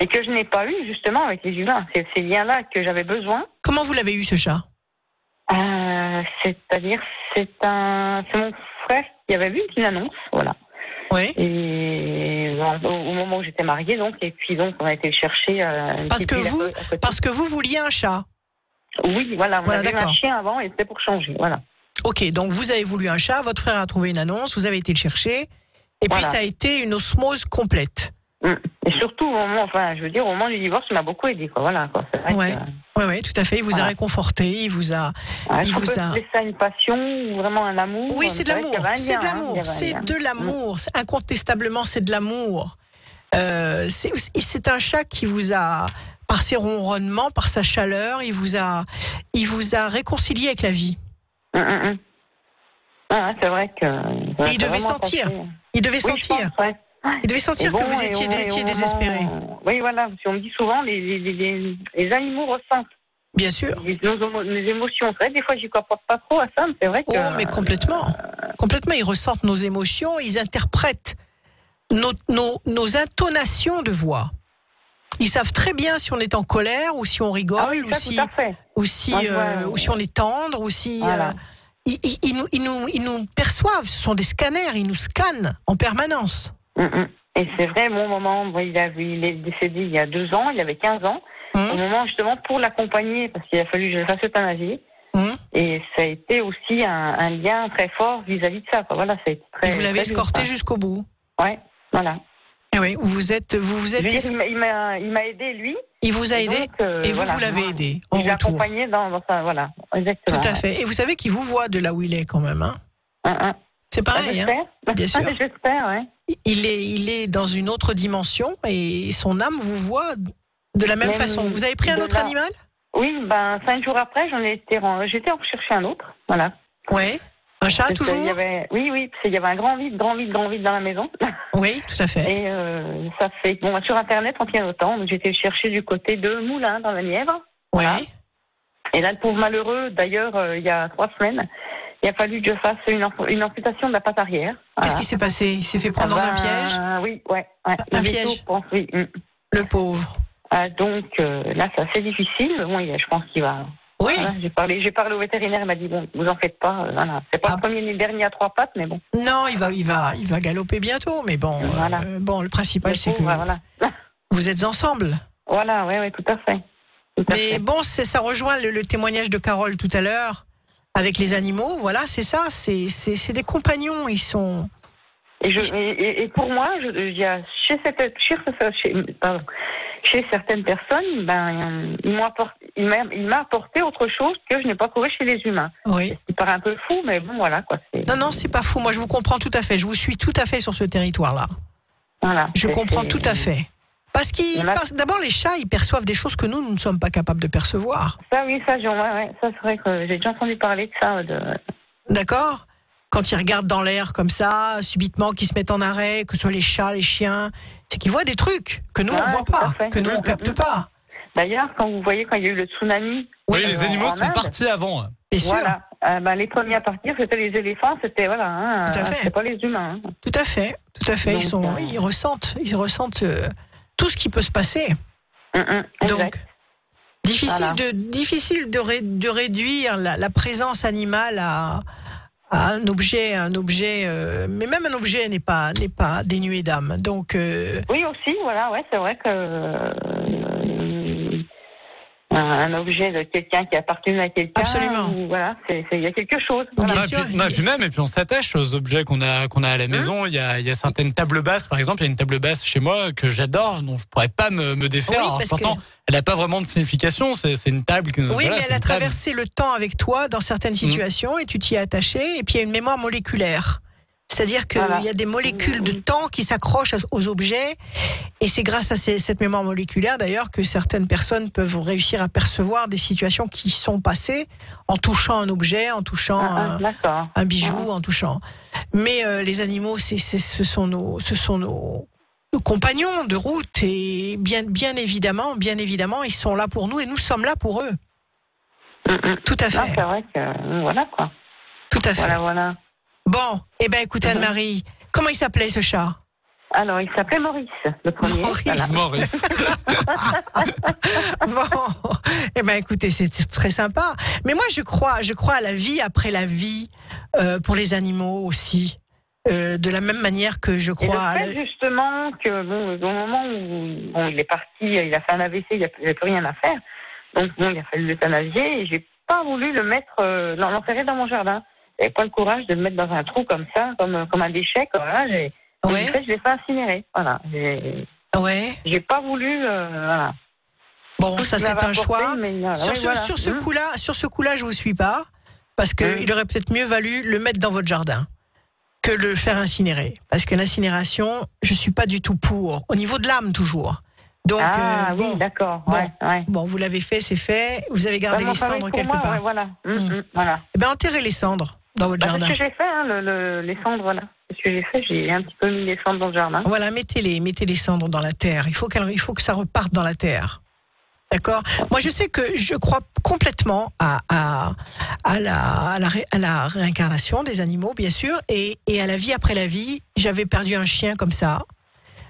Et que je n'ai pas eu justement avec les humains. C'est ces liens-là que j'avais besoin. Comment vous l'avez eu, ce chat? C'est mon frère qui avait vu une annonce, voilà. Oui. Et au moment où j'étais mariée, donc, et puis donc on a été le chercher. Parce que vous vouliez un chat. Oui, voilà, on avait eu un d'accord. chien avant et c'était pour changer, voilà. Ok, donc vous avez voulu un chat, votre frère a trouvé une annonce, vous avez été le chercher, et puis ça a été une osmose complète. Et surtout au moment du divorce, il m'a beaucoup aidé, quoi. Voilà, quoi. C'est vrai Ouais, tout à fait. Il vous a réconforté, il vous a. Est-ce qu'on peut appeler ça une passion ou vraiment un amour? Oui, c'est de l'amour. C'est de l'amour. C'est de l'amour. Incontestablement, c'est de l'amour. C'est un chat qui vous a, par ses ronronnements, par sa chaleur, il vous a réconcilié avec la vie. C'est vrai que. Et il devait sentir. Il devait sentir. Il devait sentir que vous étiez désespéré. Oui, voilà. On me dit souvent, les animaux ressentent. Bien sûr. Les émotions. C'est vrai, des fois, j'y crois pas trop à ça, mais c'est vrai que. Oh, mais complètement. Complètement. Ils ressentent nos émotions, ils interprètent nos intonations de voix. Ils savent très bien si on est en colère ou si on rigole ou si on est tendre ou si. Voilà. Ils nous perçoivent. Ce sont des scanners. Ils nous scannent en permanence. Et c'est vrai, mon maman, il est décédé il y a 2 ans, il avait 15 ans. Au moment, justement, pour l'accompagner, parce qu'il a fallu que je le fasse euthanasier. Et ça a été aussi un lien très fort vis-à-vis de ça, quoi. Voilà, ça a été très. Et vous l'avez escorté jusqu'au bout. Ouais, voilà. Et oui, vous êtes. Il m'a aidé, lui. Il vous a aidé et vous l'avez aidé en retour. Il l'a accompagné dans ça, voilà, exactement. Tout à fait. Et vous savez qu'il vous voit de là où il est quand même, hein. C'est pareil, hein. Bien sûr. J'espère, ouais. Il est dans une autre dimension et son âme vous voit de la même façon. Vous avez pris un autre animal? Oui, 5 jours après, j'étais en chercher un autre, voilà. Ouais. Un chat toujours? Oui, parce qu'il y avait un grand vide dans la maison. Oui, tout à fait. Et ça fait sur Internet en pianotant, donc j'ai été le chercher du côté de Moulins dans la Nièvre. Oui. Voilà. Et là, le pauvre malheureux, d'ailleurs, il y a 3 semaines, il a fallu que je fasse une amputation de la patte arrière. Voilà. Qu'est-ce qui s'est passé? Il s'est fait prendre dans un piège? Oui, ouais. Un piège? Je pense, oui. Le pauvre. Donc là, c'est assez difficile. Bon, je pense qu'il va. Oui. Voilà, j'ai parlé au vétérinaire, il m'a dit bon, vous en faites pas. Voilà. C'est pas le premier ni le dernier à 3 pattes, mais bon. Non, il va galoper bientôt, mais bon. Voilà. Le principal, c'est que vous êtes ensemble. Voilà, oui, tout à fait. Mais bon, ça rejoint le témoignage de Carole tout à l'heure avec les animaux. Voilà, c'est ça. C'est des compagnons. Ils sont. Et pour moi, chez certaines personnes, il m'a apporté autre chose que je n'ai pas trouvé chez les humains. Oui. Il paraît un peu fou, mais bon, voilà, quoi. Non, c'est pas fou. Moi, je vous comprends tout à fait. Je vous suis tout à fait sur ce territoire-là. Voilà. Je comprends tout à fait. Parce d'abord, les chats, ils perçoivent des choses que nous ne sommes pas capables de percevoir. Ça, oui, ça c'est vrai que j'ai déjà entendu parler de ça. D'accord. Quand ils regardent dans l'air comme ça, subitement, qu'ils se mettent en arrêt, que ce soit les chats, les chiens, c'est qu'ils voient des trucs que nous, on ne voit pas, que nous, on ne capte pas. D'ailleurs, quand il y a eu le tsunami... Oui, les animaux sont partis avant. Bien sûr. Voilà. Les premiers à partir, c'était les éléphants, c'était c'était pas les humains. Tout à fait. Donc, ils ressentent tout ce qui peut se passer. Donc, difficile de réduire la présence animale à un objet, mais même un objet n'est pas dénué d'âme. Donc oui aussi, voilà, c'est vrai que un objet de quelqu'un qui appartient à quelqu'un. Absolument. Voilà, il y a quelque chose. Voilà. Et puis on s'attache aux objets qu'on a à la maison. Il y a certaines tables basses, par exemple. Il y a une table basse chez moi que j'adore, dont je pourrais pas me défaire. Pourtant, elle n'a pas vraiment de signification. C'est une table. Mais elle a traversé le temps avec toi dans certaines situations et tu t'y es attaché. Et puis il y a une mémoire moléculaire. C'est-à-dire qu'il y a des molécules de temps qui s'accrochent aux objets et c'est grâce à cette mémoire moléculaire d'ailleurs que certaines personnes peuvent réussir à percevoir des situations qui sont passées en touchant un objet, en touchant un bijou, en touchant. Mais les animaux, ce sont nos compagnons de route et bien évidemment, ils sont là pour nous et nous sommes là pour eux. Tout à fait. C'est vrai que voilà quoi. Tout à fait. Voilà. Bon, écoutez Anne-Marie, comment il s'appelait ce chat? Alors, il s'appelait Maurice, le premier. Maurice. Bon, écoutez, c'est très sympa. Mais moi, je crois à la vie après la vie pour les animaux aussi. de la même manière que je Et crois. le fait justement que bon, au moment où il est parti, il a fait un AVC, il n'y avait plus rien à faire. Donc bon, il a fallu l'euthanasier et j'ai pas voulu le mettre, l'enterrer dans mon jardin. J'avais pas le courage de le mettre dans un trou comme ça, comme un déchet. Voilà, je l'ai fait incinérer. Voilà. J'ai pas voulu. Voilà. Bon, Tout ça ce c'est qu'il un m'avait choix. apporté, mais voilà. Sur ce coup-là, je vous suis pas, parce que il aurait peut-être mieux valu le mettre dans votre jardin que le faire incinérer, parce que l'incinération, je suis pas du tout pour. Au niveau de l'âme toujours. Donc oui, d'accord. Bon, vous l'avez fait, c'est fait. Vous avez gardé les cendres quelque part. Voilà. Voilà. Eh ben, enterrez les cendres dans votre jardin. C'est ce que j'ai fait, les cendres, voilà. C'est ce que j'ai fait, j'ai un petit peu mis les cendres dans le jardin. Voilà, mettez les cendres dans la terre. Il faut que ça reparte dans la terre. D'accord. Moi, je sais que je crois complètement à la réincarnation des animaux, bien sûr, et à la vie après la vie. J'avais perdu un chien comme ça,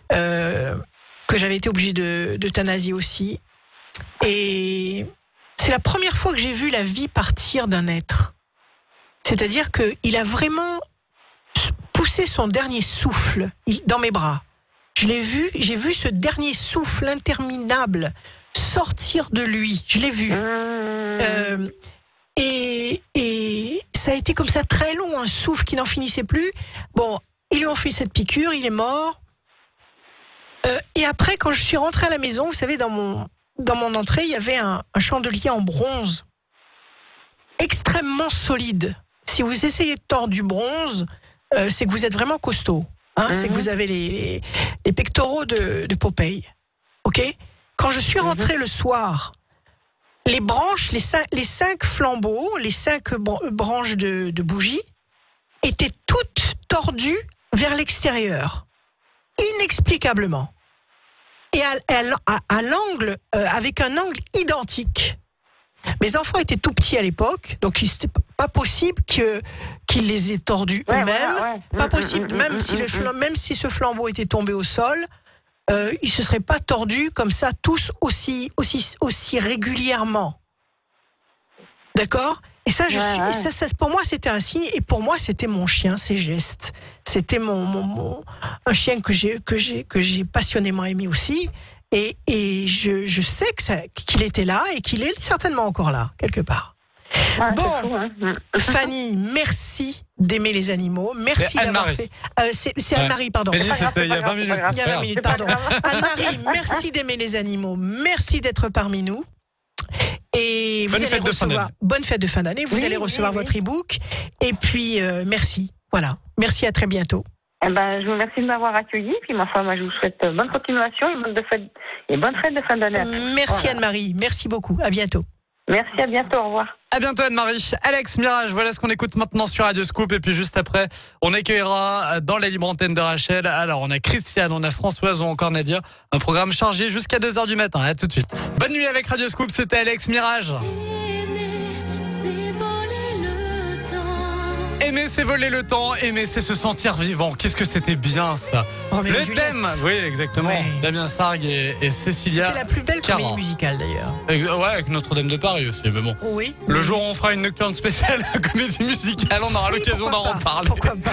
que j'avais été obligée d'euthanasier aussi. Et c'est la première fois que j'ai vu la vie partir d'un être. C'est-à-dire qu'il a vraiment poussé son dernier souffle dans mes bras. J'ai vu ce dernier souffle interminable sortir de lui. Je l'ai vu. Et ça a été comme ça très long, un souffle qui n'en finissait plus. Bon, ils lui ont fait cette piqûre, il est mort. Et après, quand je suis rentrée à la maison, vous savez, dans mon entrée, il y avait un chandelier en bronze extrêmement solide. Si vous essayez de tordre du bronze, c'est que vous êtes vraiment costaud. C'est que vous avez les pectoraux de Popeye. Ok ? Quand je suis rentrée le soir, les branches, les 5 flambeaux, les 5 branches de bougies étaient toutes tordues vers l'extérieur, inexplicablement, et à l'angle, avec un angle identique. Mes enfants étaient tout petits à l'époque, donc c'était pas possible qu'ils les aient tordus eux-mêmes. Pas possible, même si ce flambeau était tombé au sol. Ils se seraient pas tordus comme ça tous aussi régulièrement. D'accord ? Et ça, ça, pour moi, c'était un signe. Et pour moi, c'était mon chien, ses gestes. C'était un chien que j'ai passionnément aimé aussi. Et je sais qu'il était là et qu'il est certainement encore là, quelque part. Bon, Fanny, merci d'aimer les animaux. Merci d'avoir fait. C'est Anne-Marie, pardon. C'était il y a 20 minutes. Il y a 20 minutes, pardon. Anne-Marie, merci d'aimer les animaux. Merci d'être parmi nous. Et vous allez recevoir. Bonne fête de fin d'année. Vous allez recevoir votre e-book. Et puis, merci. Voilà. Merci, à très bientôt. Je vous remercie de m'avoir accueilli. Puis, moi, je vous souhaite bonne continuation et bonne fête de fin d'année. Merci, Anne-Marie. Merci beaucoup. À bientôt. Merci, à bientôt, au revoir. À bientôt Anne-Marie. Alex Mirage, voilà ce qu'on écoute maintenant sur Radio Scoop. Et puis juste après, on accueillera dans la libre antenne de Rachel. Alors on a Christiane, on a Françoise ou encore Nadia. Un programme chargé jusqu'à 2h du matin. À tout de suite. Bonne nuit avec Radio Scoop, c'était Alex Mirage. Aimer, c'est voler le temps. Aimer, c'est se sentir vivant. Qu'est-ce que c'était bien ça. Le thème, oui exactement. Ouais. Damien Sargue et Cécilia. C'était la plus belle comédie musicale d'ailleurs. Ouais, avec Notre-Dame de Paris aussi. Mais bon. Oui. Le jour où on fera une nocturne spéciale comédie musicale, on aura l'occasion d'en reparler. Pourquoi pas.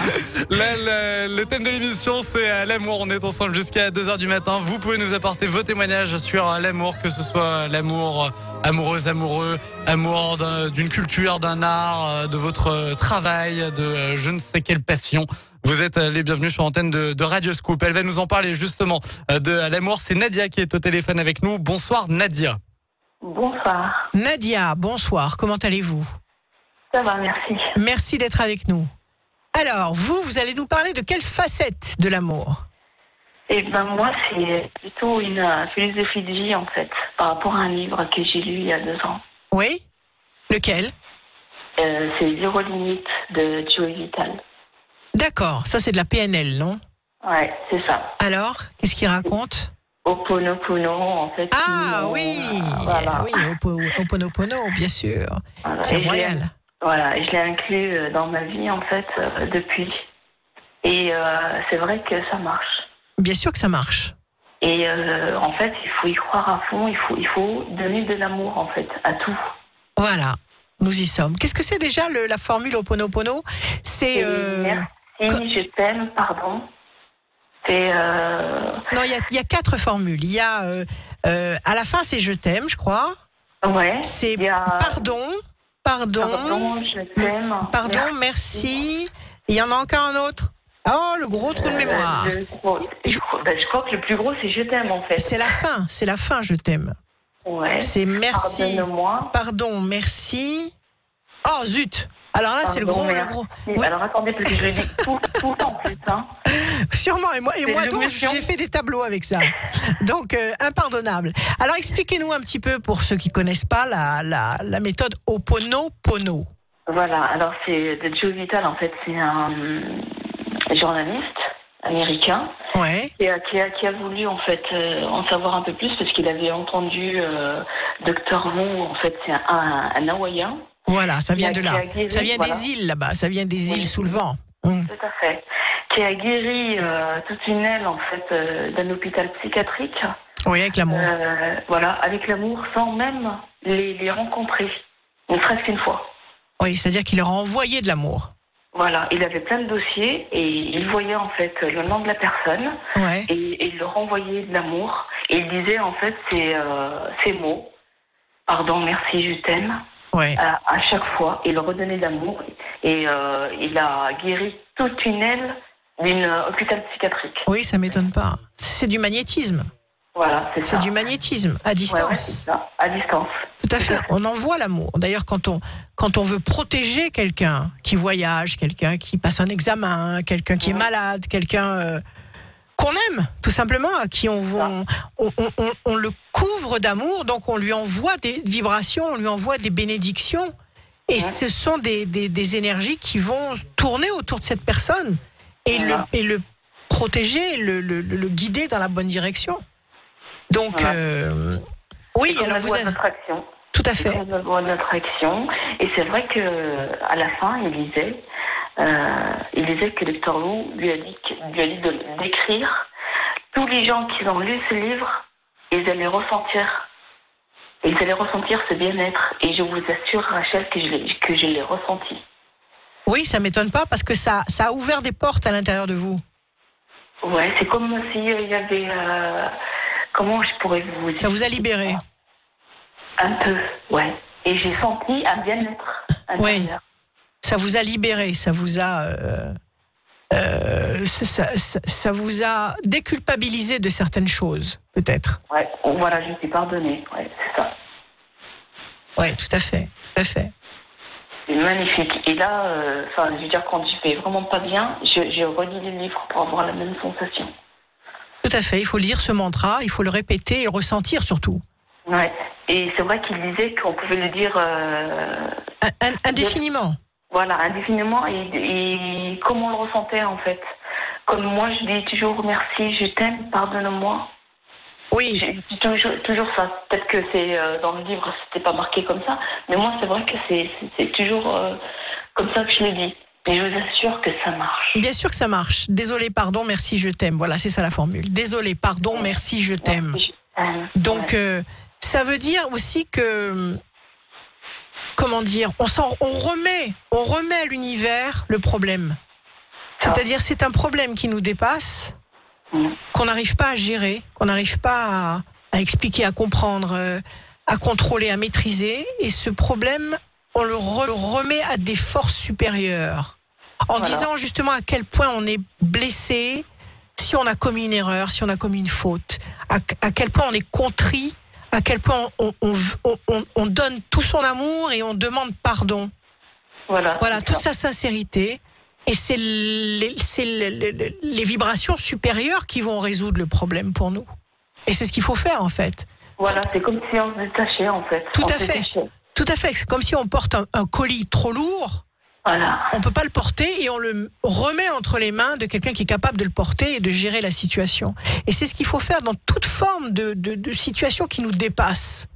Le thème de l'émission, c'est l'amour. On est ensemble jusqu'à 2h du matin. Vous pouvez nous apporter vos témoignages sur l'amour, que ce soit l'amour amoureuse, amoureux, amour d'une culture, d'un art, de votre travail, de je ne sais quelle passion. Vous êtes les bienvenus sur l'antenne de Radio Scoop. Elle va nous en parler justement de l'amour. C'est Nadia qui est au téléphone avec nous. Bonsoir Nadia. Bonsoir. Nadia, bonsoir. Comment allez-vous ? Ça va, merci. Merci d'être avec nous. Alors, vous allez nous parler de quelle facette de l'amour ? Moi, c'est plutôt une philosophie de vie, en fait, par rapport à un livre que j'ai lu il y a 2 ans. Oui ? Lequel ? C'est Zéro limite de Joey Vital. D'accord, ça c'est de la PNL, non ? Ouais, c'est ça. Alors, qu'est-ce qu'il raconte ? Ho'oponopono, en fait. Oui, voilà. Oui, Ho'oponopono, bien sûr. Voilà. C'est royal. Et je l'ai inclus dans ma vie, en fait, depuis. Et c'est vrai que ça marche. Bien sûr que ça marche. Et en fait, il faut y croire à fond, il faut donner de l'amour, en fait, à tout. Voilà, nous y sommes. Qu'est-ce que c'est déjà la formule Ho'oponopono ? C'est... Merci je t'aime, pardon. C'est. Non, il y a 4 formules. Il y a à la fin, c'est je t'aime, je crois. Ouais. C'est il y a- pardon, je t'aime. pardon, merci. Il y en a encore un autre. Oh, le gros trou de mémoire. Je crois que le plus gros, c'est je t'aime, en fait. C'est la fin, je t'aime. Ouais. C'est merci. Pardonne-moi. Pardon, merci. Oh, zut. Alors là, c'est le Pardon, gros. merci. Oui. Alors attendez, parce que je le dis tout le temps, en fait. Hein. Sûrement, et moi donc, l'émotion. j'ai fait des tableaux avec ça. Donc, impardonnable. Alors, expliquez-nous un petit peu, pour ceux qui connaissent pas, la méthode Ho'oponopono. Voilà, alors c'est Joe Vitale, en fait, c'est un journaliste américain Ouais. qui a voulu, en fait, en savoir un peu plus, parce qu'il avait entendu Dr. Wu, en fait, c'est un Hawaïen. Voilà, ça vient de là. Qui a guéri, Ça vient voilà. des îles, là-bas. Ça vient des îles sous le vent. Tout à fait. Qui a guéri toute une aile, en fait, d'un hôpital psychiatrique. Oui, avec l'amour. Voilà, avec l'amour, sans même les rencontrer, ne serait-ce qu'une fois. Oui, c'est-à-dire qu'il leur a envoyé de l'amour. Voilà, il avait plein de dossiers et il voyait en fait le nom de la personne Ouais. et il leur envoyait de l'amour et il disait en fait ces mots, pardon, merci, je t'aime, Ouais. à chaque fois. Il leur redonnait de l'amour et il a guéri toute une aile d'un hôpital psychiatrique. Oui, ça m'étonne pas. C'est du magnétisme. Voilà, c'est ça. C'est du magnétisme, à Ouais, distance. c'est ça, à distance. Tout à fait. On envoie l'amour. D'ailleurs, quand on veut protéger quelqu'un qui voyage, quelqu'un qui passe un examen, quelqu'un qui est malade, quelqu'un qu'on aime, tout simplement, à qui on le couvre d'amour, donc on lui envoie des vibrations, on lui envoie des bénédictions. Et ce sont des énergies qui vont tourner autour de cette personne et le protéger, le guider dans la bonne direction. Donc, oui, C'est comme alors la vous loi avez... d'attraction. Tout à C'est fait. comme la loi d'attraction. Et c'est vrai que à la fin, il disait que Dr. Wu lui a dit d'écrire tous les gens qui ont lu ce livre, ils allaient ressentir ce bien-être. Et je vous assure, Rachel, que je l'ai ressenti. Oui, ça m'étonne pas parce que ça a ouvert des portes à l'intérieur de vous. Ouais, c'est comme s'il y avait... comment je pourrais vous dire? Ça vous a libéré. Un peu, ouais. Et j'ai senti un bien-être intérieur. Oui. Ça vous a libéré, ça vous a... ça vous a déculpabilisé de certaines choses, peut-être. Ouais, voilà, je suis pardonnée. Ouais, c'est ça. Oui, tout à fait, tout à fait. C'est magnifique. Et là, je veux dire, quand je vais vraiment pas bien, je relis les livres pour avoir la même sensation. Tout à fait, il faut lire ce mantra, il faut le répéter et le ressentir surtout. Ouais. Et c'est vrai qu'il disait qu'on pouvait le dire... Indéfiniment. Voilà, indéfiniment. Et comme on le ressentait, en fait. Comme moi, je dis toujours merci, je t'aime, pardonne-moi. Oui. Je dis toujours ça. Peut-être que c'est dans le livre, c'était pas marqué comme ça. Mais moi, c'est vrai que c'est toujours comme ça que je le dis. Et je vous assure que ça marche. Bien sûr que ça marche. Désolé, pardon, merci, je t'aime. Voilà, c'est ça la formule. Désolé, pardon, merci, je t'aime. Donc, ça veut dire aussi que, comment dire, on remet à l'univers le problème. C'est-à-dire, c'est un problème qui nous dépasse, qu'on n'arrive pas à gérer, qu'on n'arrive pas à expliquer, à comprendre, à contrôler, à maîtriser. Et ce problème, on le remet à des forces supérieures. En disant justement à quel point on est blessé, si on a commis une erreur, si on a commis une faute, à quel point on est contrit, à quel point on donne tout son amour et on demande pardon. Voilà, toute sa sincérité. Et c'est les vibrations supérieures qui vont résoudre le problème pour nous. Et c'est ce qu'il faut faire, en fait. Voilà, c'est comme si on se détachait, en fait. Tout à fait. Tout à fait. C'est comme si on porte un colis trop lourd. Voilà. On ne peut pas le porter et on le remet entre les mains de quelqu'un qui est capable de le porter et de gérer la situation. Et c'est ce qu'il faut faire dans toute forme de situation qui nous dépasse.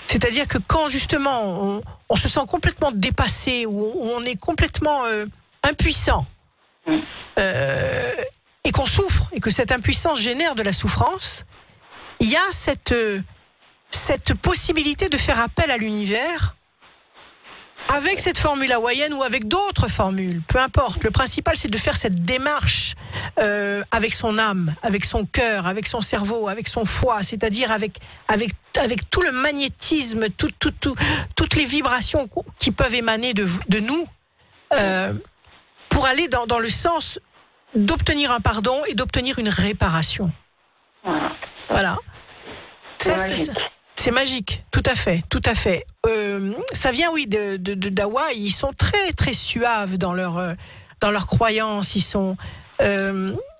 C'est-à-dire que quand justement on se sent complètement dépassé ou on est complètement impuissant et qu'on souffre et que cette impuissance génère de la souffrance, il y a cette possibilité de faire appel à l'univers Avec cette formule hawaïenne ou avec d'autres formules, peu importe. Le principal, c'est de faire cette démarche avec son âme, avec son cœur, avec son cerveau, avec son foie, c'est-à-dire avec tout le magnétisme, toutes les vibrations qui peuvent émaner de nous, pour aller dans le sens d'obtenir un pardon et d'obtenir une réparation. Voilà. C'est magique, tout à fait, tout à fait. Ça vient, oui, d'Hawaï. Ils sont très, très suaves dans leur croyances. Ils sont,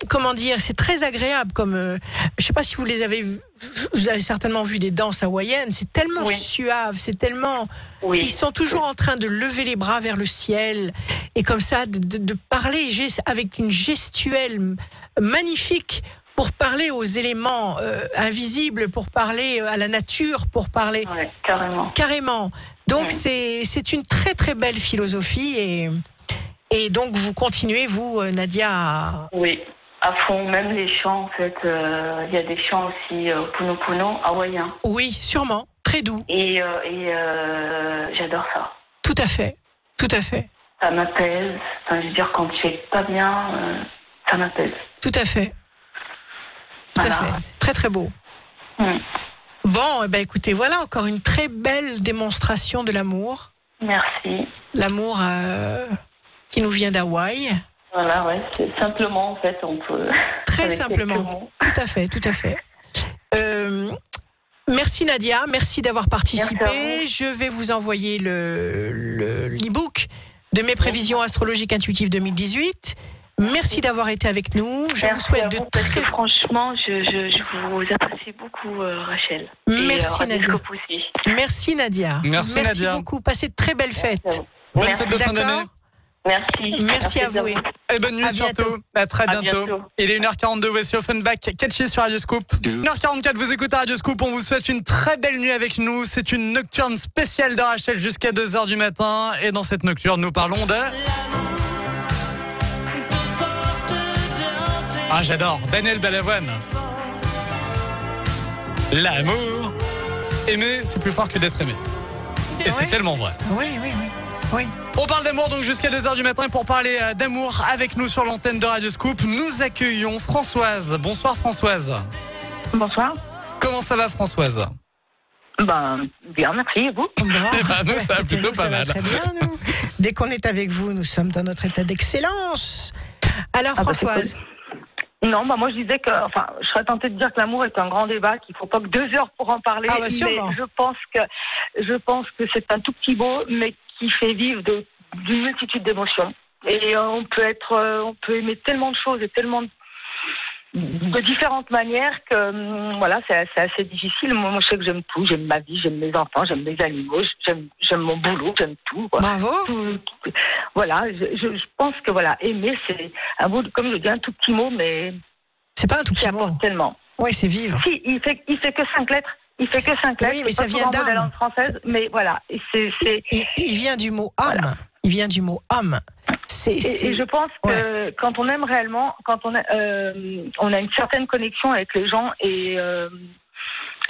comment dire, c'est très agréable. Comme, je sais pas si vous les avez vus. Vous avez certainement vu des danses hawaïennes. C'est tellement suave, c'est tellement. Oui. Ils sont toujours en train de lever les bras vers le ciel et comme ça de parler avec une gestuelle magnifique. Pour parler aux éléments invisibles, pour parler à la nature, pour parler carrément. Donc c'est une très très belle philosophie et donc vous continuez vous Nadia. Oui, à fond. Même les chants en fait, il y a des chants aussi Ho'oponopono hawaïens. Oui, sûrement, très doux. Et j'adore ça. Tout à fait, tout à fait. Ça m'apaise. Enfin, je veux dire quand tu es pas bien, ça m'apaise. Tout à fait. Tout à fait, c'est très très beau. Bon, écoutez, voilà encore une très belle démonstration de l'amour. Merci. L'amour qui nous vient d'Hawaï. Voilà, ouais, c'est simplement en fait, on peut. Très simplement. Tout à fait, tout à fait. Merci Nadia, merci d'avoir participé. Je vais vous envoyer l'e-book de mes prévisions astrologiques intuitives 2018. Merci d'avoir été avec nous. Je vous souhaite de très... Franchement, je vous apprécie beaucoup, Rachel. Merci Nadia. Merci Nadia. Merci Nadia. Beaucoup. Passez de très belles fêtes. Bonne fête de fin d'année. Merci à vous. Et bonne nuit surtout. À très bientôt. Il est 1h42, voici Offenbach, Catchy sur Radio Scoop. 1h44, vous écoutez Radio Scoop. On vous souhaite une très belle nuit avec nous. C'est une nocturne spéciale de Rachel jusqu'à 2h du matin. Et dans cette nocturne, nous parlons de... Ah, j'adore. Daniel Balavoine. L'amour. Aimer, c'est plus fort que d'être aimé. Et c'est tellement vrai. Oui. On parle d'amour donc jusqu'à 2h du matin. Pour parler d'amour avec nous sur l'antenne de Radio Scoop, nous accueillons Françoise. Bonsoir Françoise. Bonsoir. Comment ça va Françoise? Bien, merci. Et vous? Nous, ça va plutôt pas mal. Très bien, nous. Dès qu'on est avec vous, nous sommes dans notre état d'excellence. Alors Françoise. Non, moi je disais que, je serais tentée de dire que l'amour est un grand débat, qu'il ne faut pas que 2 heures pour en parler. Mais je pense que c'est un tout petit mot, mais qui fait vivre d'une multitude d'émotions. Et on peut aimer tellement de choses et tellement de différentes manières que, c'est assez difficile. Moi, je sais que j'aime tout. J'aime ma vie, j'aime mes enfants, j'aime mes animaux, j'aime mon boulot, j'aime tout. Quoi. Bravo. Voilà, je pense que aimer, c'est un mot, comme je dis, un tout petit mot, mais c'est pas un tout petit mot. Tellement. Oui, c'est vivre. Si, il fait que 5 lettres. Il fait que 5 lettres. Oui, mais ça vient d'âme. La langue française, mais voilà. Il vient du mot âme. Voilà. Il vient du mot âme. Et je pense que quand on aime réellement, quand on a une certaine connexion avec les gens et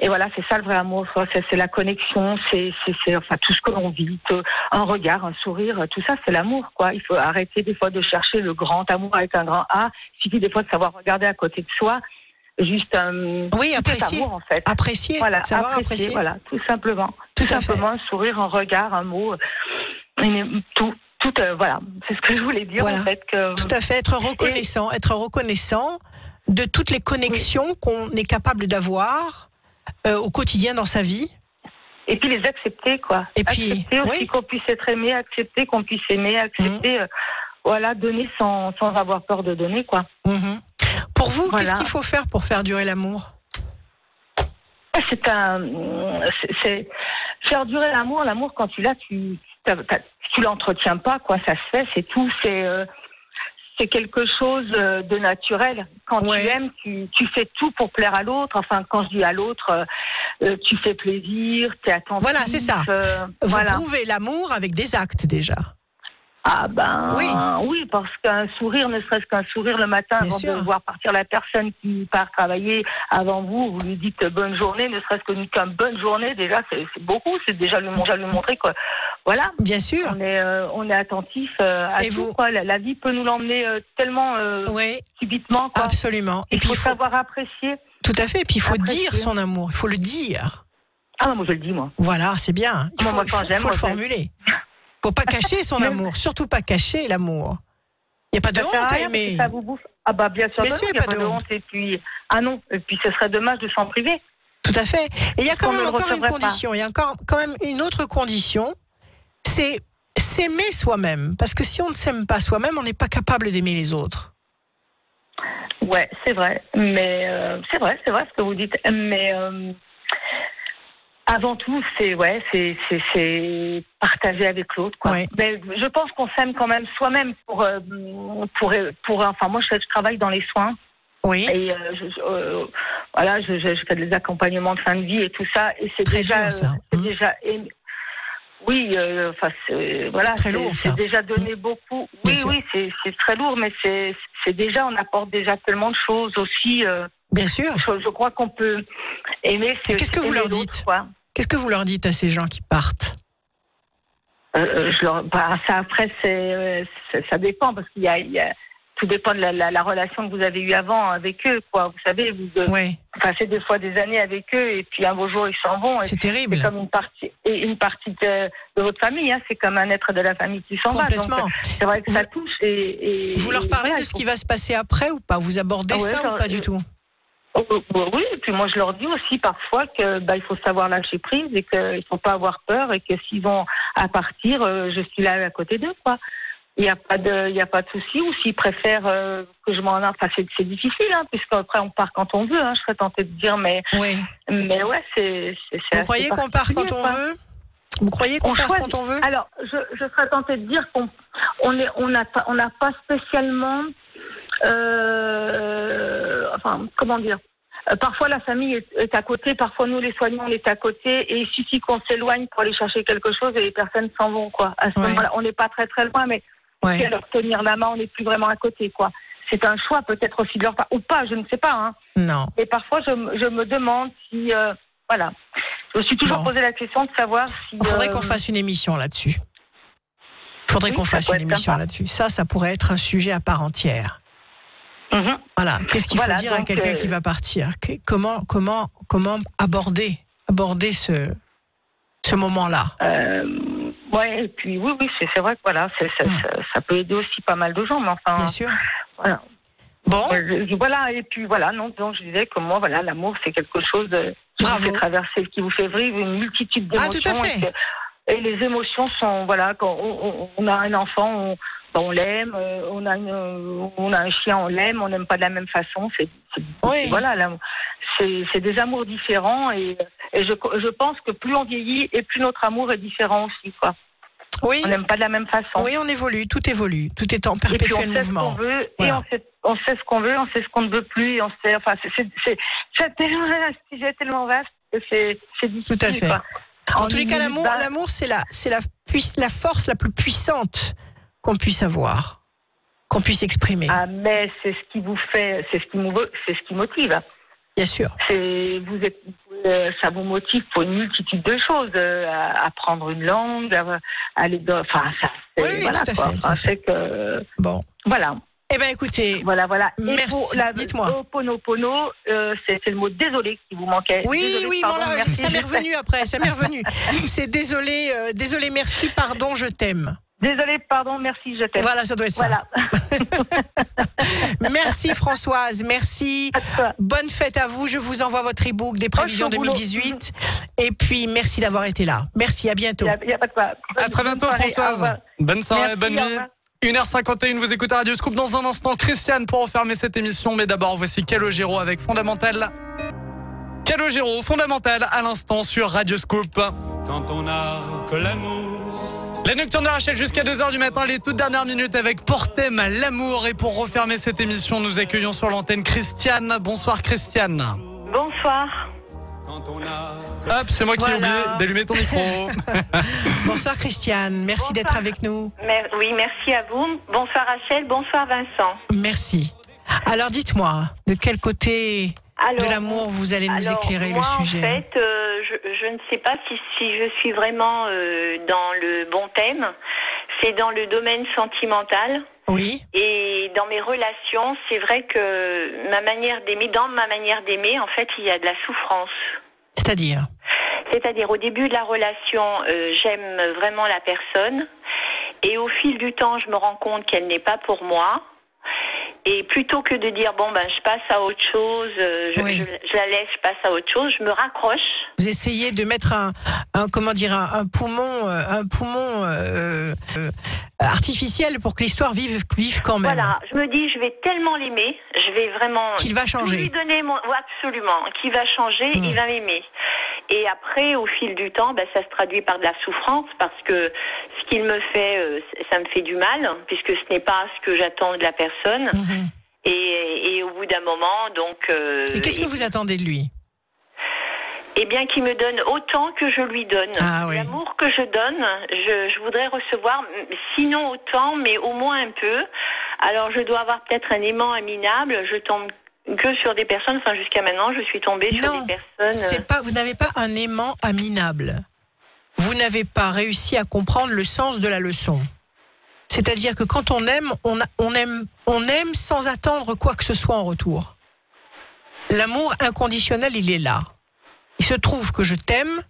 voilà, c'est ça le vrai amour. C'est la connexion, c'est tout ce que l'on vit, un regard, un sourire, tout ça, c'est l'amour, quoi. Il faut arrêter des fois de chercher le grand amour avec un grand A. Il suffit des fois de savoir regarder à côté de soi. Juste apprécier, amour, en fait. Apprécier, savoir apprécier. Voilà, tout simplement. Tout simplement, un sourire, un regard, un mot, tout, voilà, c'est ce que je voulais dire, en fait. Tout à fait, être reconnaissant de toutes les connexions qu'on est capable d'avoir au quotidien dans sa vie. Et puis les accepter, quoi. Et puis, accepter aussi qu'on puisse être aimé, accepter qu'on puisse aimer, accepter, donner sans avoir peur de donner, quoi. Pour vous, qu'est-ce qu'il faut faire pour faire durer l'amour? C'est faire durer l'amour. L'amour, quand tu l'as, tu l'entretiens pas, quoi. Ça se fait, c'est tout. C'est quelque chose de naturel. Quand tu aimes, tu fais tout pour plaire à l'autre. Enfin, quand je dis à l'autre, tu fais plaisir, tu es attentif. Voilà, c'est ça. Vous prouvez l'amour avec des actes, déjà. Ah ben Oui. oui, parce qu'un sourire, ne serait-ce qu'un sourire le matin Bien avant sûr. de voir partir la personne qui part travailler avant vous lui dites bonne journée, ne serait-ce qu'une bonne journée, déjà c'est beaucoup, c'est déjà lui montrer que voilà, Bien sûr. on est attentif à Et tout vous quoi. La vie peut nous l'emmener tellement Oui, subitement quoi. absolument. Et Il puis faut savoir apprécier. tout à fait. Et puis il faut Apprécier. dire son amour. Il faut le dire. Ah moi je le dis moi. Voilà, c'est bien. Il faut, Moi, quand j'aime, faut le moi, je- formuler. Faut pas cacher son amour. Surtout pas cacher l'amour. Il n'y a pas de Ça sert à honte à rien, parce que aimer. ça vous bouffe. Ah bah bien sûr, Bien que sûr, non, il n'y a pas de honte. Et puis et puis ce serait dommage de s'en priver. Tout à fait. Et il y a quand Qu'on même ne le encore une recevrait pas. condition. Il y a encore quand même une autre condition. C'est s'aimer soi-même. Parce que si on ne s'aime pas soi-même, on n'est pas capable d'aimer les autres. Ouais, c'est vrai. Mais c'est vrai ce que vous dites. Mais avant tout, c'est partager avec l'autre, quoi. Ouais. Mais je pense qu'on s'aime quand même soi-même pour enfin moi je travaille dans les soins Oui. et je fais des accompagnements de fin de vie et tout ça et c'est Très déjà dur, ça. c'est déjà oui, voilà, Très lourd, ça. c'est déjà donné beaucoup. Bien Oui, sûr. oui, c'est très lourd, mais c'est déjà, on apporte déjà tellement de choses aussi. Bien sûr. Je crois qu'on peut aimer. Et qu'est-ce que vous aimer leur l'autre, dites quoi. Qu'est-ce que vous leur dites à ces gens qui partent? Ça après, ça dépend parce qu'il y a tout dépend de la relation que vous avez eue avant avec eux, quoi. Vous savez, vous Ouais. passez des fois des années avec eux et puis un beau jour ils s'en vont. C'est terrible. C'est comme une partie de votre famille, hein. C'est comme un être de la famille qui s'en va. Complètement. Donc, c'est vrai que ça touche. Et Vous leur parlez de ce qui va se passer après ou pas? Vous abordez Ah ouais, ça ou genre, pas du tout? Oui, et puis moi je leur dis aussi parfois que il faut savoir lâcher prise et qu'il faut pas avoir peur et que s'ils vont à partir, je suis là à côté d'eux, quoi. Il y a pas de souci. Ou s'ils préfèrent que je m'en aille, enfin c'est difficile, hein, puisqu'après on part quand on veut. Hein, je serais tentée de dire, mais Oui. ouais, c'est. Vous croyez qu'on part quand on veut? Vous croyez qu'on part quand on veut? Alors, je serais tentée de dire on n'a pas spécialement. Enfin, comment dire? Parfois la famille est à côté, parfois nous les soignants on est à côté et il suffit qu'on s'éloigne pour aller chercher quelque chose et les personnes s'en vont, quoi. À ce moment-là, on n'est pas très très loin, mais si à leur tenir la main, on n'est plus vraiment à côté, quoi. C'est un choix peut-être aussi de leur part ou pas, je ne sais pas. Hein. Non. Et parfois je me demande si voilà. Je me suis toujours posé la question de savoir si. Il faudrait qu'on fasse une émission là-dessus. Il faudrait qu'on fasse une émission là-dessus. Ça pourrait être un sujet à part entière. Mm-hmm. Voilà. Qu'est-ce qu'il faut dire à quelqu'un qui va partir? Comment aborder ce moment-là? Ouais, et puis oui, c'est vrai que voilà, ça peut aider aussi pas mal de gens, mais enfin. Bien sûr. Voilà. Bon. Voilà, et puis voilà, donc je disais que moi, voilà, l'amour, c'est quelque chose qui vous fait traverser, qui vous fait vivre une multitude d'émotions. Ah, tout à fait. Et les émotions sont, voilà, quand on a un enfant, on l'aime, on a un chien, on l'aime, on n'aime pas de la même façon. Voilà, c'est des amours différents et je pense que plus on vieillit et plus notre amour est différent aussi, quoi. Oui. On n'aime pas de la même façon. Oui, on évolue, tout évolue, tout est en perpétuel mouvement. Ce qu'on veut, voilà. Et on sait ce qu'on veut, on sait ce qu'on ne veut plus, on sait, enfin, c'est tellement un sujet tellement vaste que c'est difficile. Tout à fait. Quoi. En tous les cas, l'amour, c'est la force la plus puissante qu'on puisse avoir, qu'on puisse exprimer. Ah, mais c'est ce qui vous fait, c'est ce qui motive. Bien sûr. Ça vous motive pour une multitude de choses, apprendre une langue, aller dans, enfin, ça. Oui, voilà, tout à fait. Que, bon. Voilà. Eh bien, écoutez. Voilà. Merci. Dites-moi. Oponopono, c'est le mot désolé qui vous manquait. Oui, désolé, oui, pardon, bon, là, ça m'est revenu après, ça m'est revenu. C'est désolé, merci, pardon, je t'aime. Désolé, pardon, merci, je t'aime. Voilà, ça doit être ça. Voilà. Merci Françoise, merci. Bonne fête à vous. Je vous envoie votre e-book des prévisions 2018. Et puis, merci d'avoir été là. Merci, à bientôt. Il n'y a pas de quoi. À très bientôt, Françoise. Bonne soirée, bonne nuit. 1h51, vous écoutez Radio Scoop. Dans un instant, Christiane pour refermer cette émission. Mais d'abord, voici Calogero avec Fondamental. Calogero, Fondamental, à l'instant sur Radio Scoop. Quand on a que l'amour. La nocturne de Rachel jusqu'à 2h du matin, les toutes dernières minutes avec Portem, l'amour. Et pour refermer cette émission, nous accueillons sur l'antenne Christiane. Bonsoir Christiane. Bonsoir. Hop, c'est moi qui ai Voilà. oublié d'allumer ton micro. Bonsoir Christiane, merci Bonsoir. d'être avec nous. Oui, merci à vous. Bonsoir Rachel, bonsoir Vincent. Merci. Alors dites-moi, de quel côté de l'amour vous allez nous éclairer moi, le sujet? En fait, je ne sais pas si je suis vraiment dans le bon thème. C'est dans le domaine sentimental. Oui. Et dans mes relations, c'est vrai que dans ma manière d'aimer, en fait, il y a de la souffrance. C'est-à-dire, au début de la relation, j'aime vraiment la personne. Et au fil du temps, je me rends compte qu'elle n'est pas pour moi. Et plutôt que de dire, je passe à autre chose, je la laisse, je passe à autre chose, je me raccroche. Vous essayez de mettre un poumon artificiel pour que l'histoire vive quand même. Voilà, je me dis, je vais tellement l'aimer, je vais vraiment... Qu'il va changer. Lui donner absolument, qu'il va changer, il va m'aimer. Et après, au fil du temps, ça se traduit par de la souffrance parce que ce qu'il me fait, ça me fait du mal puisque ce n'est pas ce que j'attends de la personne. Mmh. Et au bout d'un moment, donc... et qu'est-ce que vous attendez de lui? Eh bien, qu'il me donne autant que je lui donne. Ah, oui. L'amour que je donne, je voudrais recevoir, sinon autant, mais au moins un peu. Alors, je dois avoir peut-être un aimant minable. Je tombe que sur des personnes, jusqu'à maintenant, je suis tombée sur des personnes... vous n'avez pas un aimant minable. Vous n'avez pas réussi à comprendre le sens de la leçon. C'est-à-dire que quand on aime, on aime sans attendre quoi que ce soit en retour. L'amour inconditionnel, il est là. Il se trouve que je t'aime,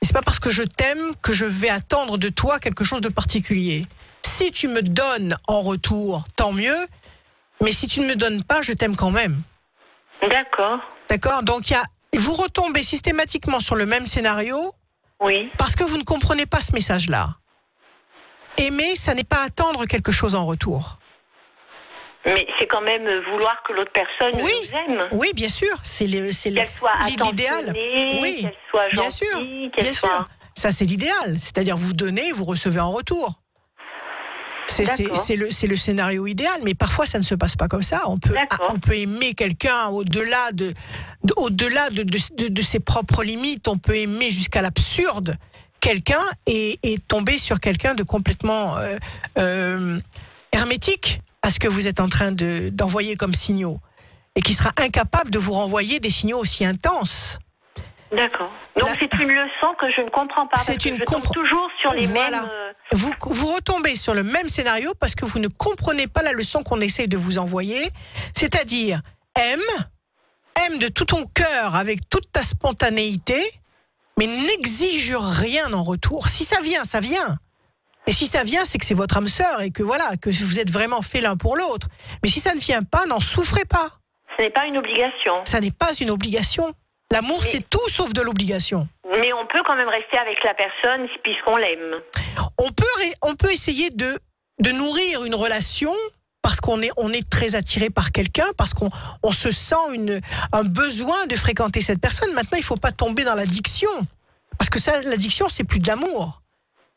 et c'est pas parce que je t'aime que je vais attendre de toi quelque chose de particulier. Si tu me donnes en retour, tant mieux, mais si tu ne me donnes pas, je t'aime quand même. D'accord. Donc vous retombez systématiquement sur le même scénario. Oui. Parce que vous ne comprenez pas ce message-là. Aimer, ça n'est pas attendre quelque chose en retour. Mais c'est quand même vouloir que l'autre personne nous aime. Oui, bien sûr. C'est qu'elle soit l'idéal. Oui. Qu'elle soit gentille, bien sûr. Ça, c'est l'idéal. C'est-à-dire, vous donnez, vous recevez en retour. C'est le scénario idéal, mais parfois ça ne se passe pas comme ça. On peut aimer quelqu'un au-delà de ses propres limites. On peut aimer jusqu'à l'absurde quelqu'un et tomber sur quelqu'un de complètement hermétique à ce que vous êtes en train d'envoyer comme signaux et qui sera incapable de vous renvoyer des signaux aussi intenses. D'accord. Donc c'est une leçon que je ne comprends pas. Je tombe toujours sur les mêmes... Vous retombez sur le même scénario parce que vous ne comprenez pas la leçon qu'on essaye de vous envoyer. C'est-à-dire, aime de tout ton cœur avec toute ta spontanéité, mais n'exige rien en retour. Si ça vient, ça vient. Et si ça vient, c'est que c'est votre âme sœur et que que vous êtes vraiment fait l'un pour l'autre. Mais si ça ne vient pas, n'en souffrez pas. Ce n'est pas une obligation. Ça n'est pas une obligation. L'amour, c'est tout sauf de l'obligation. Mais on peut quand même rester avec la personne puisqu'on l'aime. On peut essayer de nourrir une relation parce qu'on est très attiré par quelqu'un, parce qu'on se sent un besoin de fréquenter cette personne. Maintenant, il ne faut pas tomber dans l'addiction. Parce que l'addiction, c'est plus de l'amour.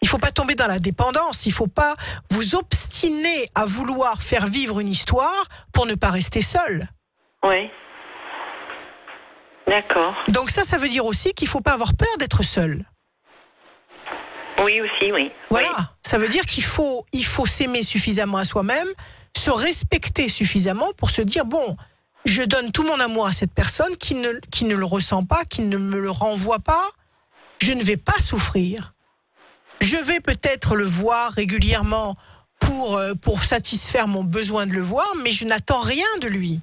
Il ne faut pas tomber dans la dépendance. Il ne faut pas vous obstiner à vouloir faire vivre une histoire pour ne pas rester seul. Oui. D'accord. Donc ça veut dire aussi qu'il ne faut pas avoir peur d'être seul. Oui, aussi, oui. Voilà, ça veut dire qu'il faut s'aimer suffisamment à soi-même, se respecter suffisamment pour se dire, je donne tout mon amour à cette personne qui ne le ressent pas, qui ne me le renvoie pas, je ne vais pas souffrir. Je vais peut-être le voir régulièrement pour satisfaire mon besoin de le voir, mais je n'attends rien de lui.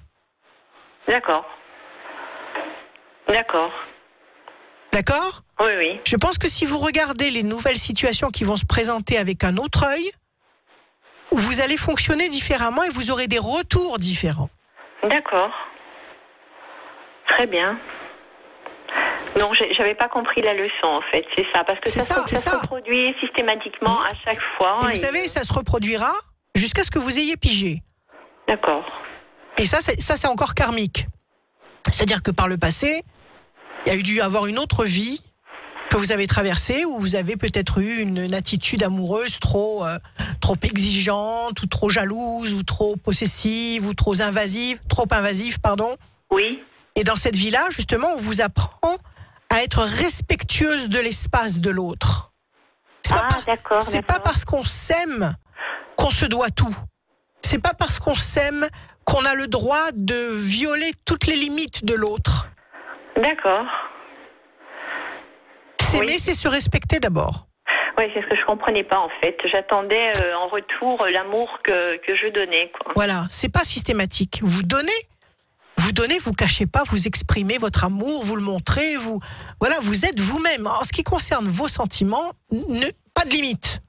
D'accord. D'accord ? Oui, oui. Je pense que si vous regardez les nouvelles situations qui vont se présenter avec un autre œil, vous allez fonctionner différemment et vous aurez des retours différents. D'accord. Très bien. Non, j'avais pas compris la leçon en fait, c'est ça, parce que ça se reproduit systématiquement à chaque fois. Et vous savez, ça se reproduira jusqu'à ce que vous ayez pigé. D'accord. Et ça c'est encore karmique. C'est-à-dire que par le passé, il y a dû avoir une autre vie que vous avez traversée où vous avez peut-être eu une attitude amoureuse trop exigeante ou trop jalouse ou trop possessive ou trop invasive, pardon. Oui. Et dans cette vie-là, justement, on vous apprend à être respectueuse de l'espace de l'autre. D'accord. C'est pas parce qu'on s'aime qu'on se doit tout. C'est pas parce qu'on s'aime qu'on a le droit de violer toutes les limites de l'autre. D'accord. S'aimer, c'est se respecter d'abord. Oui, c'est ce que je comprenais pas en fait. J'attendais en retour l'amour que je donnais, quoi. Voilà, c'est pas systématique. Vous donnez, vous cachez pas, vous exprimez votre amour, vous le montrez, vous êtes vous-même. En ce qui concerne vos sentiments, pas de limite.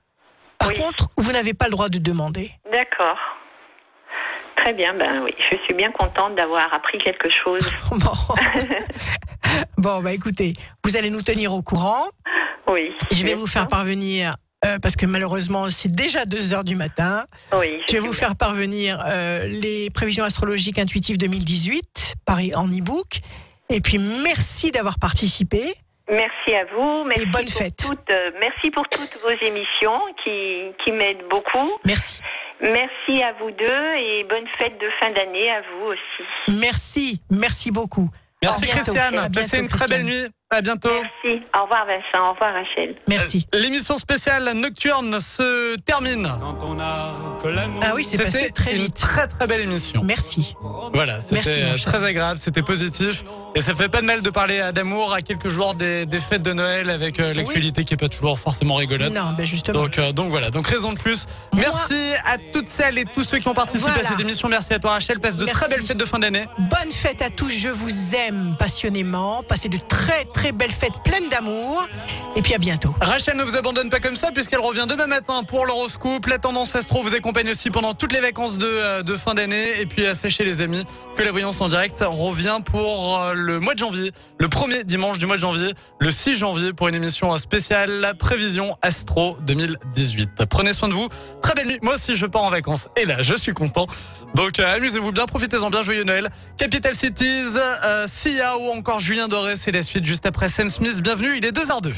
Par contre, vous n'avez pas le droit de demander. D'accord. Très bien, oui, je suis bien contente d'avoir appris quelque chose. Bon, écoutez, vous allez nous tenir au courant. Oui. Je vais vous faire parvenir, parce que malheureusement, c'est déjà 2h du matin. Oui. Je vais vous faire parvenir les prévisions astrologiques intuitives 2018, en e-book. Et puis, merci d'avoir participé. Merci à vous. Merci et bonne fête. Merci pour toutes vos émissions qui m'aident beaucoup. Merci. Merci à vous deux et bonne fête de fin d'année à vous aussi. Merci beaucoup. Merci Christiane, passez une très belle nuit. À bientôt. Merci. Au revoir Vincent, au revoir Rachel. Merci. L'émission spéciale nocturne se termine. Quand on a que l'amour. Ah oui, c'est passé très vite. Une très très belle émission. Merci. Voilà, c'était très agréable, c'était positif. Et ça fait pas de mal de parler d'amour à quelques jours des fêtes de Noël avec l'actualité qui est pas toujours forcément rigolote. Non, justement. Donc voilà, donc raison de plus. Merci à toutes celles et tous ceux qui ont participé à cette émission. Merci à toi Rachel, passe de très belles fêtes de fin d'année. Bonne fête à tous, je vous aime passionnément. Passez de très très belles fêtes pleines d'amour. Et puis à bientôt. Rachel ne vous abandonne pas comme ça puisqu'elle revient demain matin pour l'horoscope. La tendance astro vous accompagne aussi pendant toutes les vacances de fin d'année. Et puis sachez les amis que la voyance en direct revient pour le mois de janvier, le premier dimanche du mois de janvier, le 6 janvier pour une émission spéciale, la prévision astro 2018. Prenez soin de vous, très belle nuit. Moi aussi je pars en vacances et là je suis content. Donc amusez-vous bien, profitez-en bien, joyeux Noël. Capital Cities, Sia ou encore Julien Doré, c'est la suite juste après Sam Smith. Bienvenue, il est 2h02.